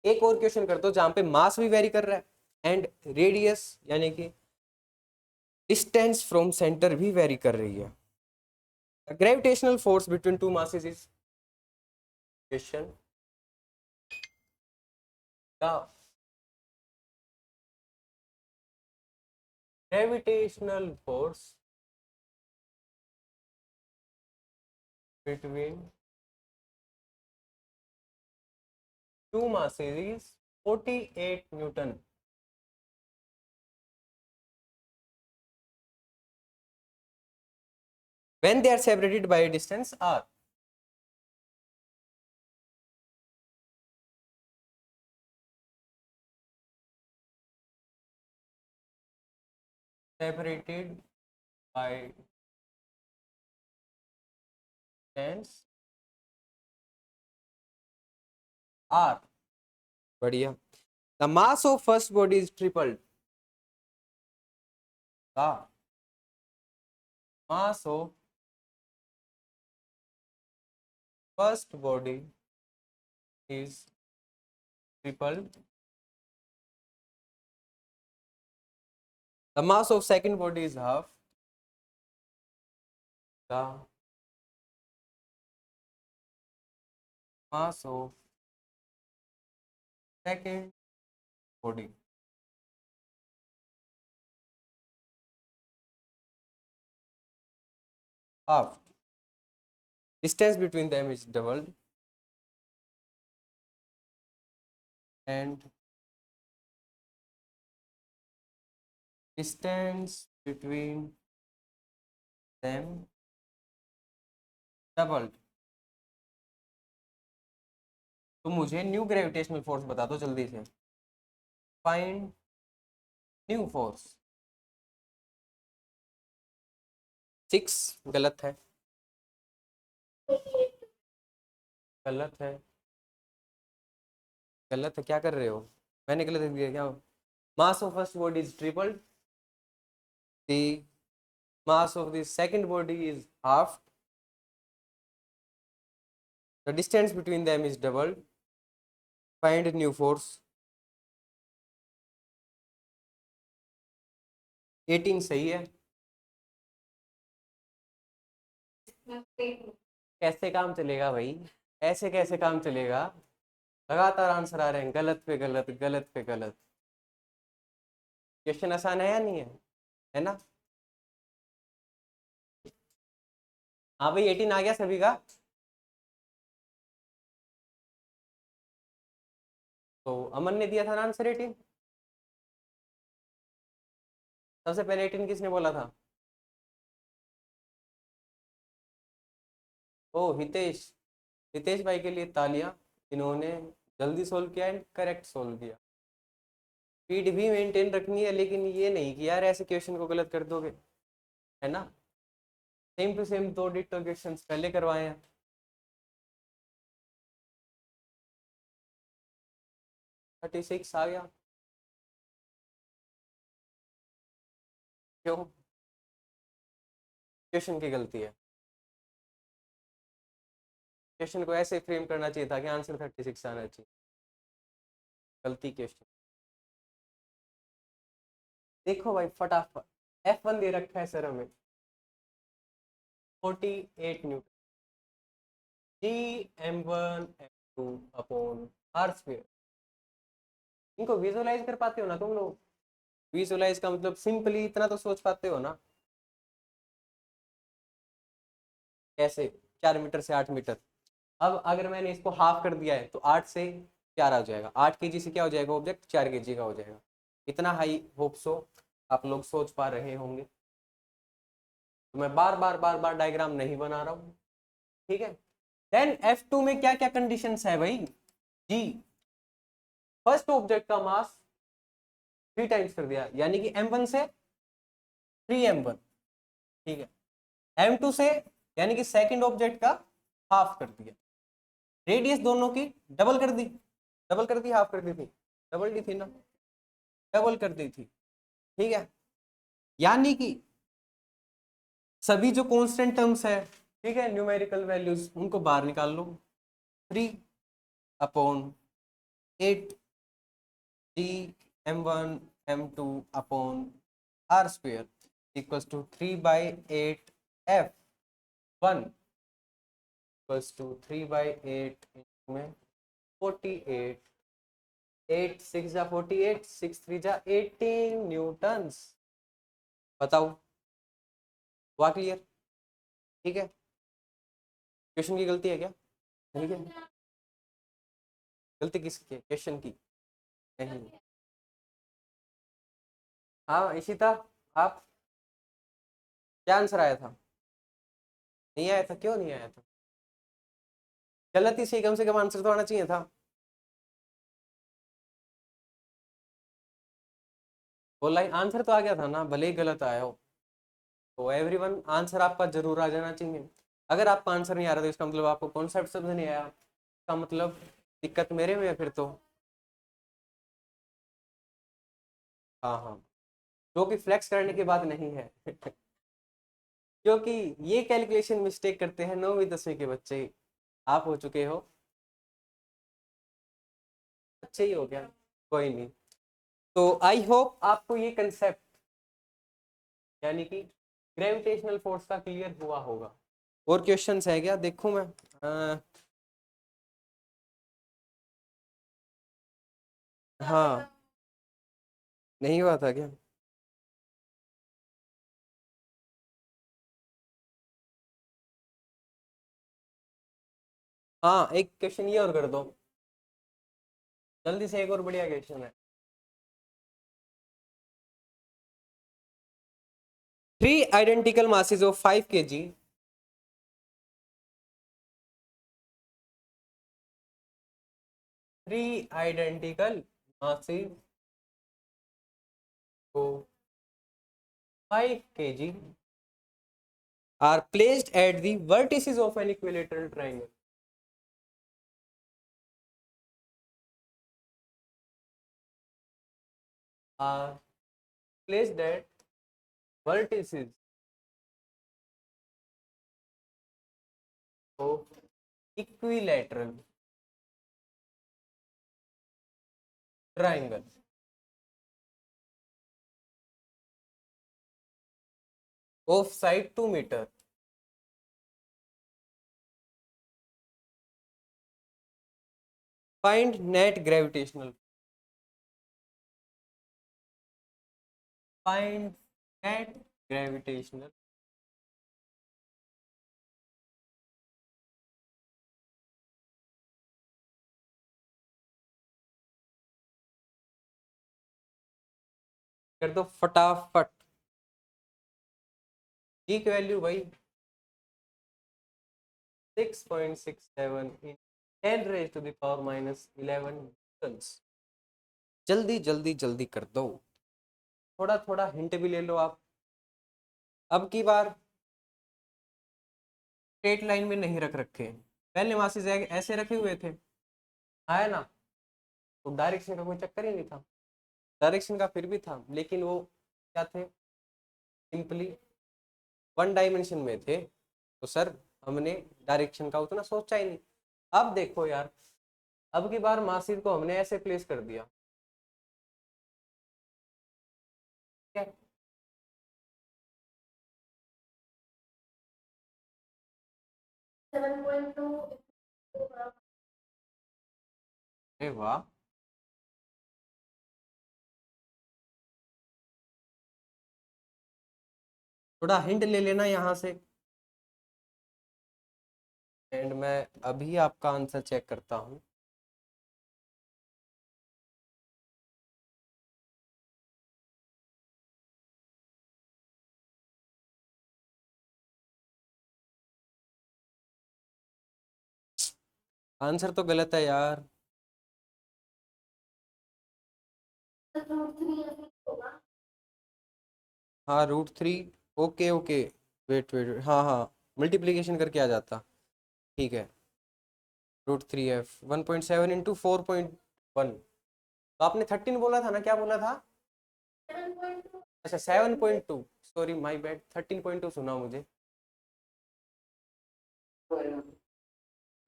एक और क्वेश्चन कर दो जहां पे मास भी वेरी कर रहा है एंड रेडियस यानी कि डिस्टेंस फ्रॉम सेंटर भी वेरी कर रही है। Gravitational force between two masses is question का gravitational force between two masses is 48 Newton. When they are separated by a distance r. Separated by distance r. बढ़िया। The mass of first body is tripled. The mass of first body is tripled. The mass of second body is half. the mass of second body. Half. Distance between them is doubled and distance between them doubled. तो मुझे new gravitational force बता दो जल्दी से. Find new force. 6 गलत है. गलत है. गलत है. क्या कर रहे हो? मैंने गलत दिया क्या? Mass of first body is tripled. The mass of the second body is half. The distance between them is doubled. Find new force. 18 सही है. कैसे काम चलेगा भाई? ऐसे कैसे काम चलेगा? लगातार आंसर आ रहे हैं गलत पे गलत, गलत पे गलत. क्वेश्चन आसान है या नहीं है? है ना? हाँ भाई 18 आ गया सभी का. तो अमन ने दिया था ना आंसर 18. सबसे पहले 18 किसने बोला था? ओ हितेश. हितेश भाई के लिए तालियां. इन्होंने जल्दी सोल्व किया एंड करेक्ट सोल्व किया. स्पीड भी मेंटेन रखनी है, लेकिन ये नहीं कि यार ऐसे क्वेश्चन को गलत कर दोगे. है ना? Same to same 2 ditto question पहले करवाए हैं. थर्टी सिक्स आ गया. क्यों? क्वेश्चन की गलती है. क्वेश्चन को ऐसे फ्रेम करना चाहिए था कि आंसर 36 आना चाहिए. गलती क्वेश्चन. देखो भाई फटाफट. F1 दे रखा है सर हमें 48 Newton. G m1 m2 upon r square. इनको विजुअलाइज कर पाते हो ना तुम लोग? विजुअलाइज का मतलब सिंपली इतना तो सोच पाते हो ना? कैसे? 4 मीटर से 8 मीटर. अब अगर मैंने इसको हाफ कर दिया है तो 8 से 4 आ जाएगा. 8 kg से क्या हो जाएगा ऑब्जेक्ट? 4 kg का हो जाएगा. इतना हाई होप्स हो आप लोग सोच पा रहे होंगे. तो मैं बार बार बार बार डायग्राम नहीं बना रहा हूँ. ठीक है. देन F2 में क्या क्या कंडीशंस है भाई? जी फर्स्ट ऑब्जेक्ट का मास 3 टाइम्स कर दिया, यानी कि m1 से 3m1. ठीक है. m2 से यानी कि सेकंड ऑब्जेक्ट का हाफ कर दिया. रेडियस दोनों की डबल कर दी. डबल कर दी, हाफ कर दी थी? डबल दी थी ना? डबल कर दी थी. ठीक है. यानी कि सभी जो कांस्टेंट टर्म्स है, ठीक है, न्यूमेरिकल वैल्यूज, उनको बाहर निकाल लो. 3 upon 8 G m1 m2 upon r square equals to 3/8 f1 equals to 3/8 में 48. 8 6 जा 48, 6 3 जा 18 न्यूटन्स. बताओ. हुआ क्लियर? ठीक है. क्वेश्चन की गलती है क्या? ठीक है. गलती किसकी है? क्वेश्चन की नहीं. हाँ इशिता, आप क्या आंसर आया था? नहीं आया था? क्यों नहीं आया था? गलती से कम से कम आंसर तो आना चाहिए था. बोला आंसर तो आ गया था ना, भले ही गलत आया हो. तो एवरीवन आंसर आपका जरूर आ जाना चाहिए. अगर आपका आंसर नहीं आ रहा तो इसका मतलब आपको कॉन्सेप्ट समझ नहीं आया. इसका मतलब दिक्कत मेरे में है फिर तो. हाँ हाँ. जो कि फ्लेक्स करने की बात नहीं है. क्योंकि ये कैलकुलेशन मिस्टेक करते हैं 9वीं 10वीं के बच्चे. आप हो चुके हो, अच्छे ही हो गया, कोई नहीं. तो आई होप आपको ये कंसेप्ट यानी कि ग्रेविटेशनल फोर्स का क्लियर हुआ होगा. और क्वेश्चंस है क्या, देखूं मैं? हाँ, नहीं हुआ था क्या? हाँ, एक क्वेश्चन ये और कर दो जल्दी से, एक और बढ़िया क्वेश्चन है। Three identical masses of 5 kg three identical masses of 5 kg are placed at the vertices of an equilateral triangle. Are placed at vertices of equilateral triangle. Of side 2 meter. Find net gravitational. Find net gravitational कर दो फटाफट। जी की value भाई 6.67 in 10 raised to the power minus 11 newtons। जल्दी जल्दी जल्दी कर दो, थोड़ा थोड़ा हिंट भी ले लो आप। अब की बार स्ट्रेट लाइन में नहीं रख रखे, पहले मासिस ऐसे रखे हुए थे, है ना? तो डायरेक्शन का कोई चक्कर ही नहीं था, डायरेक्शन का फिर भी था, लेकिन वो क्या थे, सिंपली 1 डायमेंशन में थे, तो सर हमने डायरेक्शन का उतना सोचा ही नहीं। अब देखो यार, अब की बार मासिस को हमने ऐसे प्लेस कर दिया, क्या? 7.2 अरे वाह, थोड़ा हिंट ले लेना यहाँ से। एंड मैं अभी आपका आंसर चेक करता हूँ। आंसर तो गलत है यार। √3 होगा। हाँ, √3। ओके ओके, वेट वेट, हाँ हाँ, मल्टीप्लीकेशन करके आ जाता, ठीक है। √3f 1.7 into 4.1। तो आपने 13 बोला था ना, क्या बोला था? 7.2 अच्छा 7.2, सॉरी माय बैड, 13.2 सुना मुझे,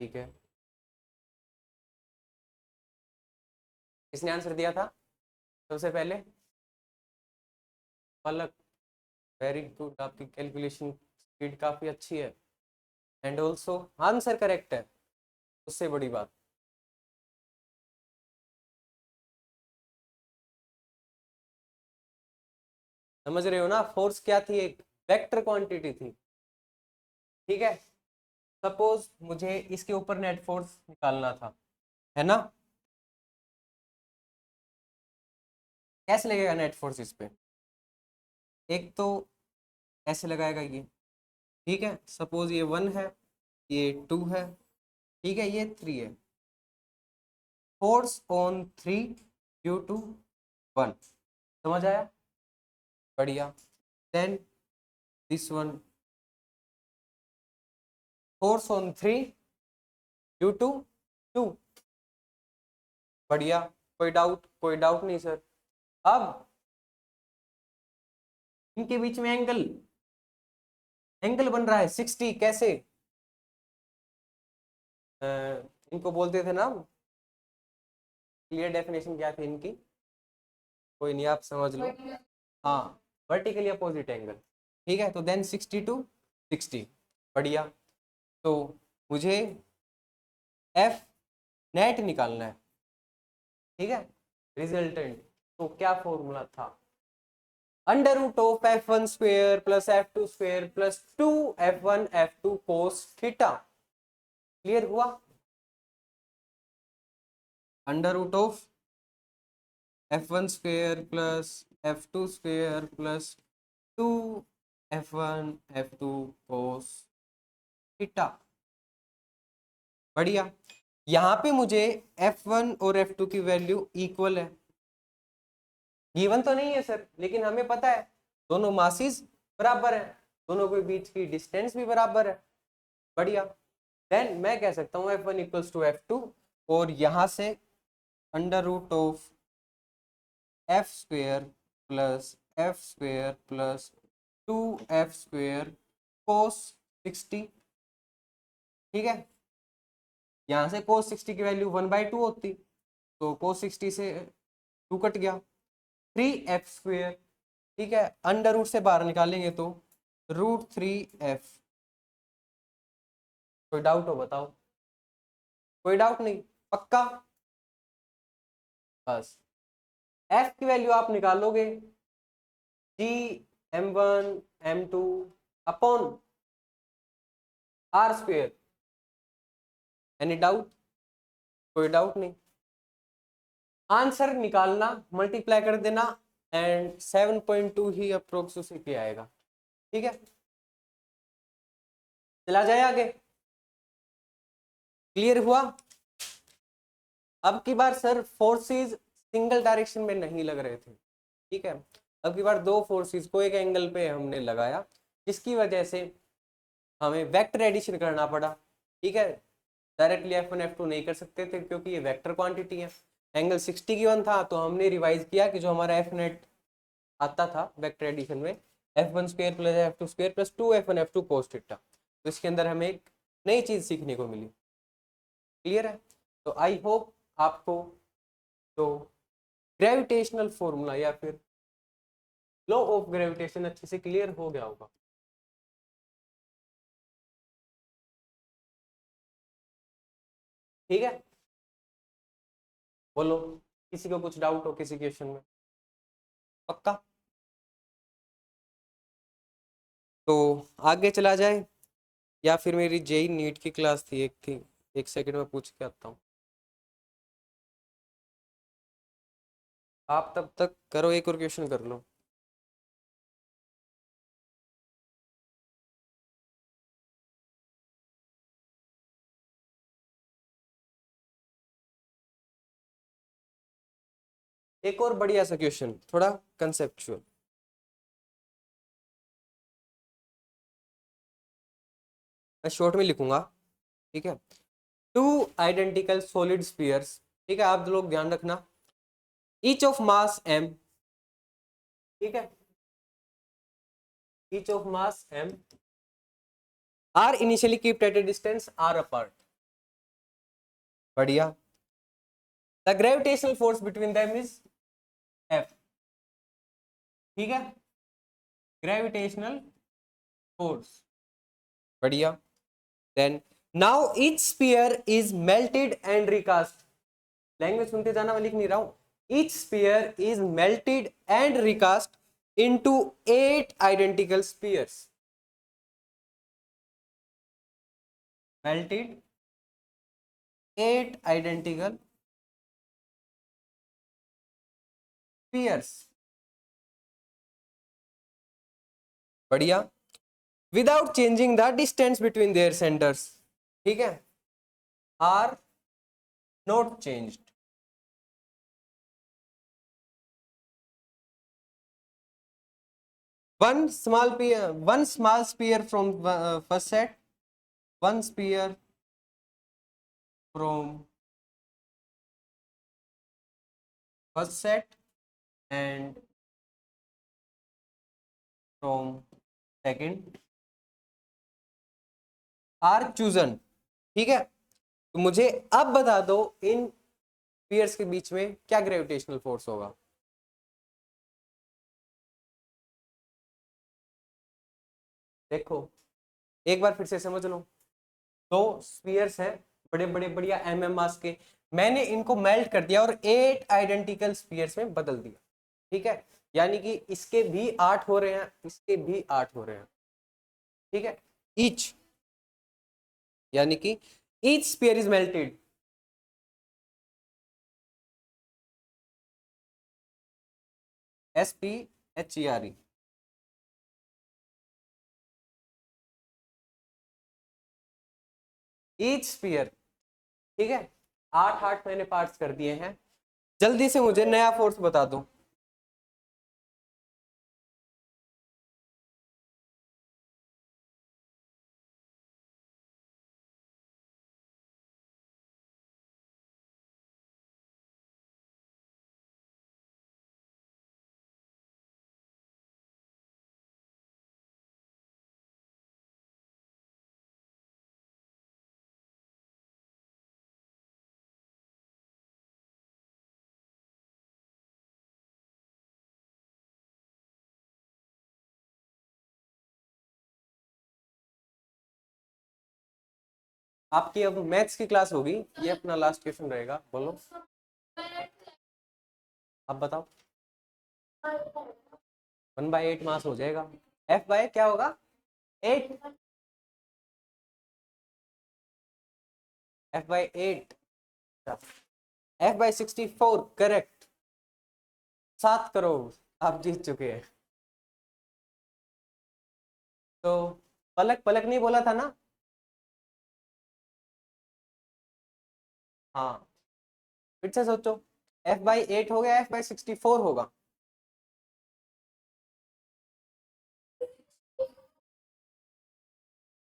ठीक है। किसने आंसर दिया था सबसे पहले? पलक, वेरी गुड, आपकी कैलकुलेशन स्पीड काफ़ी अच्छी है, एंड ऑल्सो आंसर करेक्ट है, उससे बड़ी बात। समझ रहे हो ना, फोर्स क्या थी, एक वेक्टर क्वांटिटी थी, ठीक है। सपोज मुझे इसके ऊपर नेट फोर्स निकालना था, है ना? कैसे लगेगा नेट फोर्स इस पे? एक तो ऐसे लगाएगा ये, ठीक है, सपोज ये 1 है, ये 2 है, ठीक है, ये 3 है। फोर्स ऑन 3 ड्यू टू 1, समझ आया? बढ़िया। Then this one, force on 3 due to 2, बढ़िया। कोई डाउट? कोई डाउट नहीं सर। अब इनके बीच में एंगल, एंगल बन रहा है 60, कैसे? इनको बोलते थे ना, क्लियर डेफिनेशन क्या थी इनकी, कोई नहीं, आप समझ लो। हाँ, वर्टिकली अपोजिट एंगल, ठीक है। तो देन 60 to 60, बढ़िया। तो मुझे एफ नेट निकालना है, ठीक है, रिजल्टेंट। तो क्या फॉर्मूला था, under root of f1 square plus f2 square plus 2f1 f2 cos theta. Clear हुआ, under root of f1 square plus f2 square plus 2f1 f2 cos theta. बढ़िया, यहां पे मुझे f1 और f2 की वैल्यू इक्वल है, given तो नहीं है सर, लेकिन हमें पता है दोनों मासिस बराबर है, दोनों के बीच की डिस्टेंस भी बराबर है। बढ़िया, देन मैं कह सकता हूँ f1 इक्वल्स टू f2, और यहां से under root of f square plus 2f square cos 60, ठीक है, यहां से कोस 60 की वैल्यू 1/2 होती, तो कोस 60 से 2 कट गया, 3f स्क्वेयर, ठीक है, अंडर रूट से बाहर निकालेंगे तो √3f। कोई डाउट हो बताओ, कोई डाउट नहीं, पक्का, बस f की वैल्यू आप निकालोगे g m1 m2 upon r square. Any doubt, कोई डाउट नहीं, आंसर निकालना, मल्टीप्लाई कर देना, एंड 7.2 ही अप्रोक्स उसी पे आएगा, ठीक है, चला जाए आगे। क्लियर हुआ, अब की बार सर फोर्सेस सिंगल डायरेक्शन में नहीं लग रहे थे, ठीक है, अब की बार दो फोर्सेस को एक एंगल पे हमने लगाया, जिसकी वजह से हमें वेक्टर एडिशन करना पड़ा, ठीक है, डायरेक्टली F1 F2 नहीं कर सकते थे क्योंकि ये वेक्टर क्वांटिटी है, एंगल 60 गिवन था, तो हमने रिवाइज किया कि जो हमारा F नेट आता था वेक्टर एडिशन में f1 square plus f2 square plus 2f1 f2 cos theta, तो इसके अंदर हमें एक नई चीज सीखने को मिली। क्लियर है, तो आई होप आपको तो ग्रेविटेशनल फॉर्मूला या फिर लॉ ऑफ ग्रेविटेशन अच्छे से क्लियर हो गया होगा। ठीक है, बोलो, किसी को कुछ डाउट हो किसी क्वेश्चन में, पक्का, तो आगे चला जाए, या फिर मेरी जेई नीट की क्लास थी, एक थी, एक सेकंड में पूछ के आता हूँ, आप तब तक करो, एक और क्वेश्चन कर लो। एक और बढ़िया सा क्वेश्चन, थोड़ा कंसेप्चुअल, मैं शॉर्ट में लिखूंगा, ठीक है, टू आइडेंटिकल सॉलिड स्फीयर्स, ठीक है, आप लोग ध्यान रखना, ईच ऑफ मास m, ठीक है, each of mass m are initially kept at a distance r apart. बढ़िया, the gravitational force between them is F, ठीक है, ग्रेविटेशनल फोर्स, बढ़िया, then now each sphere is melted and recast, language सुनते जाना, मैं लिख नहीं रहा हूं, each sphere is melted and recast into 8 identical spheres, melted 8 identical spheres, बढ़िया, without changing the distance between their centers, ठीक है, are not changed, one small sphere from first set, one sphere from first set and from second are chosen, ठीक है, तो मुझे अब बता दो इन स्फीयर्स के बीच में क्या ग्रेविटेशनल फोर्स होगा। देखो एक बार फिर से समझ लो, दो स्पीयर्स हैं बड़े बड़े बढ़िया मास के, मैंने इनको मेल्ट कर दिया और 8 आइडेंटिकल स्पीयर्स में बदल दिया। ठीक है, यानी कि इसके भी 8 हो रहे हैं, इसके भी 8 हो रहे हैं। ठीक है, ईच, यानी कि each sphere is melted. SPHERE। Each sphere. ठीक है, 8 मैंने पार्ट्स कर दिए हैं। जल्दी से मुझे नया फोर्स बता दो। आपकी अब मैथ्स की क्लास होगी, ये अपना लास्ट क्वेश्चन रहेगा, बोलो आप बताओ। 1/8 मास हो जाएगा। F बाय क्या होगा? 8। F/8। F/64 correct. 7 करोड़ आप जीत चुके हैं। तो पलक पलक नहीं बोला था ना? हाँ, फिर से सोचो। F/8 हो गया, F/64 होगा।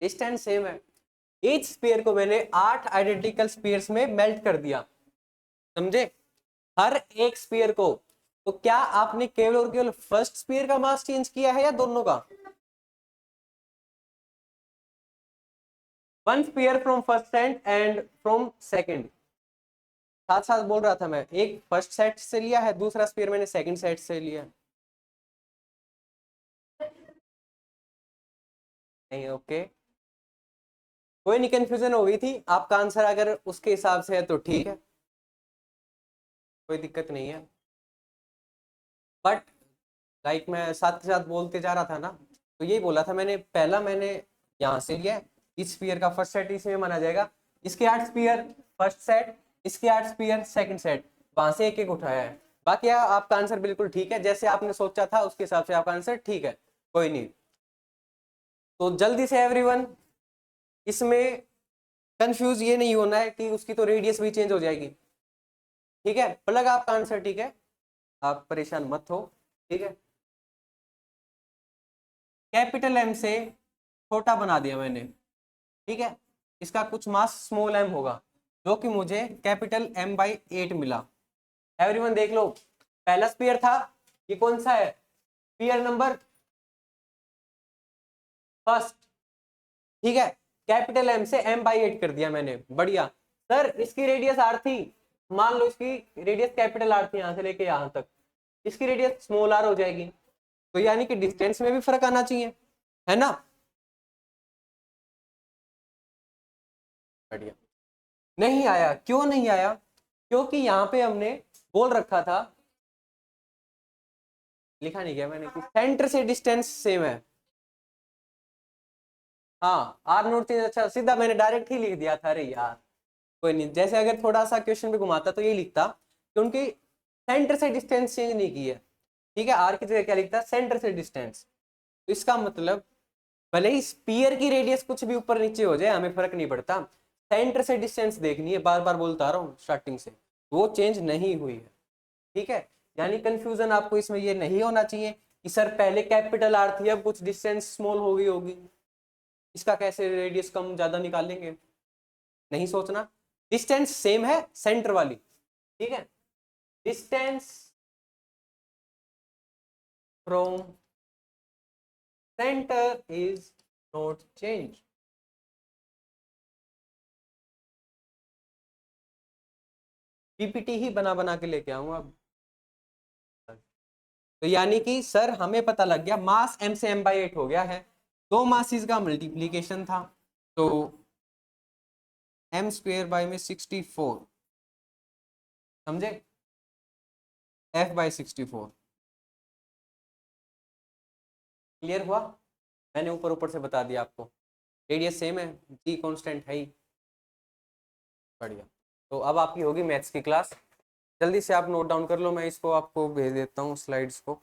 डिस्टेंस सेम है। ईच स्पीयर को मैंने 8 आइडेंटिकल स्पीयर्स में मेल्ट कर दिया, समझे? हर एक स्पीयर को। तो क्या आपने केवल और केवल फर्स्ट स्पीयर का मास चेंज किया है या दोनों का? One sphere from first set and from second. साथ साथ बोल रहा था मैं, एक फर्स्ट सेट से लिया है, दूसरा स्पीयर मैंने सेकंड सेट से लिया है। नहीं, ओके, कोई नहीं, कंफ्यूजन हो गई थी। आपका आंसर अगर उसके हिसाब से है तो ठीक है, कोई दिक्कत नहीं है। बट लाइक मैं साथ के साथ बोलते जा रहा था ना, तो यही बोला था मैंने, पहला मैंने यहाँ से लिया है, इस स्पीयर का फर्स्ट सेट इसमें माना जाएगा, इसके 8 स्पीयर फर्स्ट सेट, इसके 8 स्पीयर सेकंड सेट, वहां से एक एक उठाया है। बाकी आपका आंसर बिल्कुल ठीक है, जैसे आपने सोचा था उसके हिसाब से आपका आंसर ठीक है, कोई नहीं। तो जल्दी से एवरीवन, इसमें कंफ्यूज ये नहीं होना है कि उसकी तो रेडियस भी चेंज हो जाएगी। ठीक है, प्लग आपका आंसर ठीक है, आप परेशान मत हो। ठीक है, कैपिटल एम से छोटा बना दिया मैंने। ठीक है, इसका कुछ मास स्मॉल एम होगा, जो कि मुझे कैपिटल M/8 मिला। एवरीवन देख लो, पहला स्पीयर था, ये कौन सा है? Sphere number first. ठीक है, कैपिटल एम से M/8 कर दिया मैंने, बढ़िया। सर इसकी रेडियस आर थी, मान लो इसकी रेडियस कैपिटल आर थी, यहां से लेके यहां तक, इसकी रेडियस स्मॉल आर हो जाएगी, तो यानी कि डिस्टेंस में भी फर्क आना चाहिए, है ना? बढ़िया। नहीं आया, क्यों नहीं आया? क्योंकि यहाँ पे हमने बोल रखा था, लिखा नहीं गया मैंने कि सेंटर से डिस्टेंस सेम है। हाँ, आर नोट चेंज, अच्छा सीधा मैंने डायरेक्ट ही लिख दिया था, अरे यार कोई नहीं, जैसे अगर थोड़ा सा क्वेश्चन पे घुमाता तो ये लिखता, क्योंकि सेंटर से डिस्टेंस चेंज नहीं की है। ठीक है, आर की जगह क्या लिखता? सेंटर से डिस्टेंस। तो इसका मतलब भले ही स्पीयर की रेडियस कुछ भी ऊपर नीचे हो जाए, हमें फर्क नहीं पड़ता, सेंटर से डिस्टेंस देखनी है, बार बार बोलता रहा हूँ स्टार्टिंग से, वो चेंज नहीं हुई है। ठीक है, यानी कंफ्यूजन आपको इसमें ये नहीं होना चाहिए कि सर पहले कैपिटल आर थी, अब कुछ डिस्टेंस स्मॉल हो गई होगी, इसका कैसे रेडियस कम ज्यादा निकालेंगे, नहीं सोचना। डिस्टेंस सेम है सेंटर वाली। ठीक है, distance from centre is not change. PPT ही बना बना के लेके आऊंगा अब। तो यानी कि सर हमें पता लग गया, मास m से M/8 हो गया है, दो मासिस का मल्टीप्लीकेशन था, तो m स्क्वायर बाय में 64, समझे, f बाय 64। क्लियर हुआ? मैंने ऊपर ऊपर से बता दिया आपको। रेडियस सेम है, g कांस्टेंट है ही। बढ़िया। तो अब आपकी होगी मैथ्स की क्लास। जल्दी से आप नोट डाउन कर लो, मैं इसको आपको भेज देता हूँ स्लाइड्स को।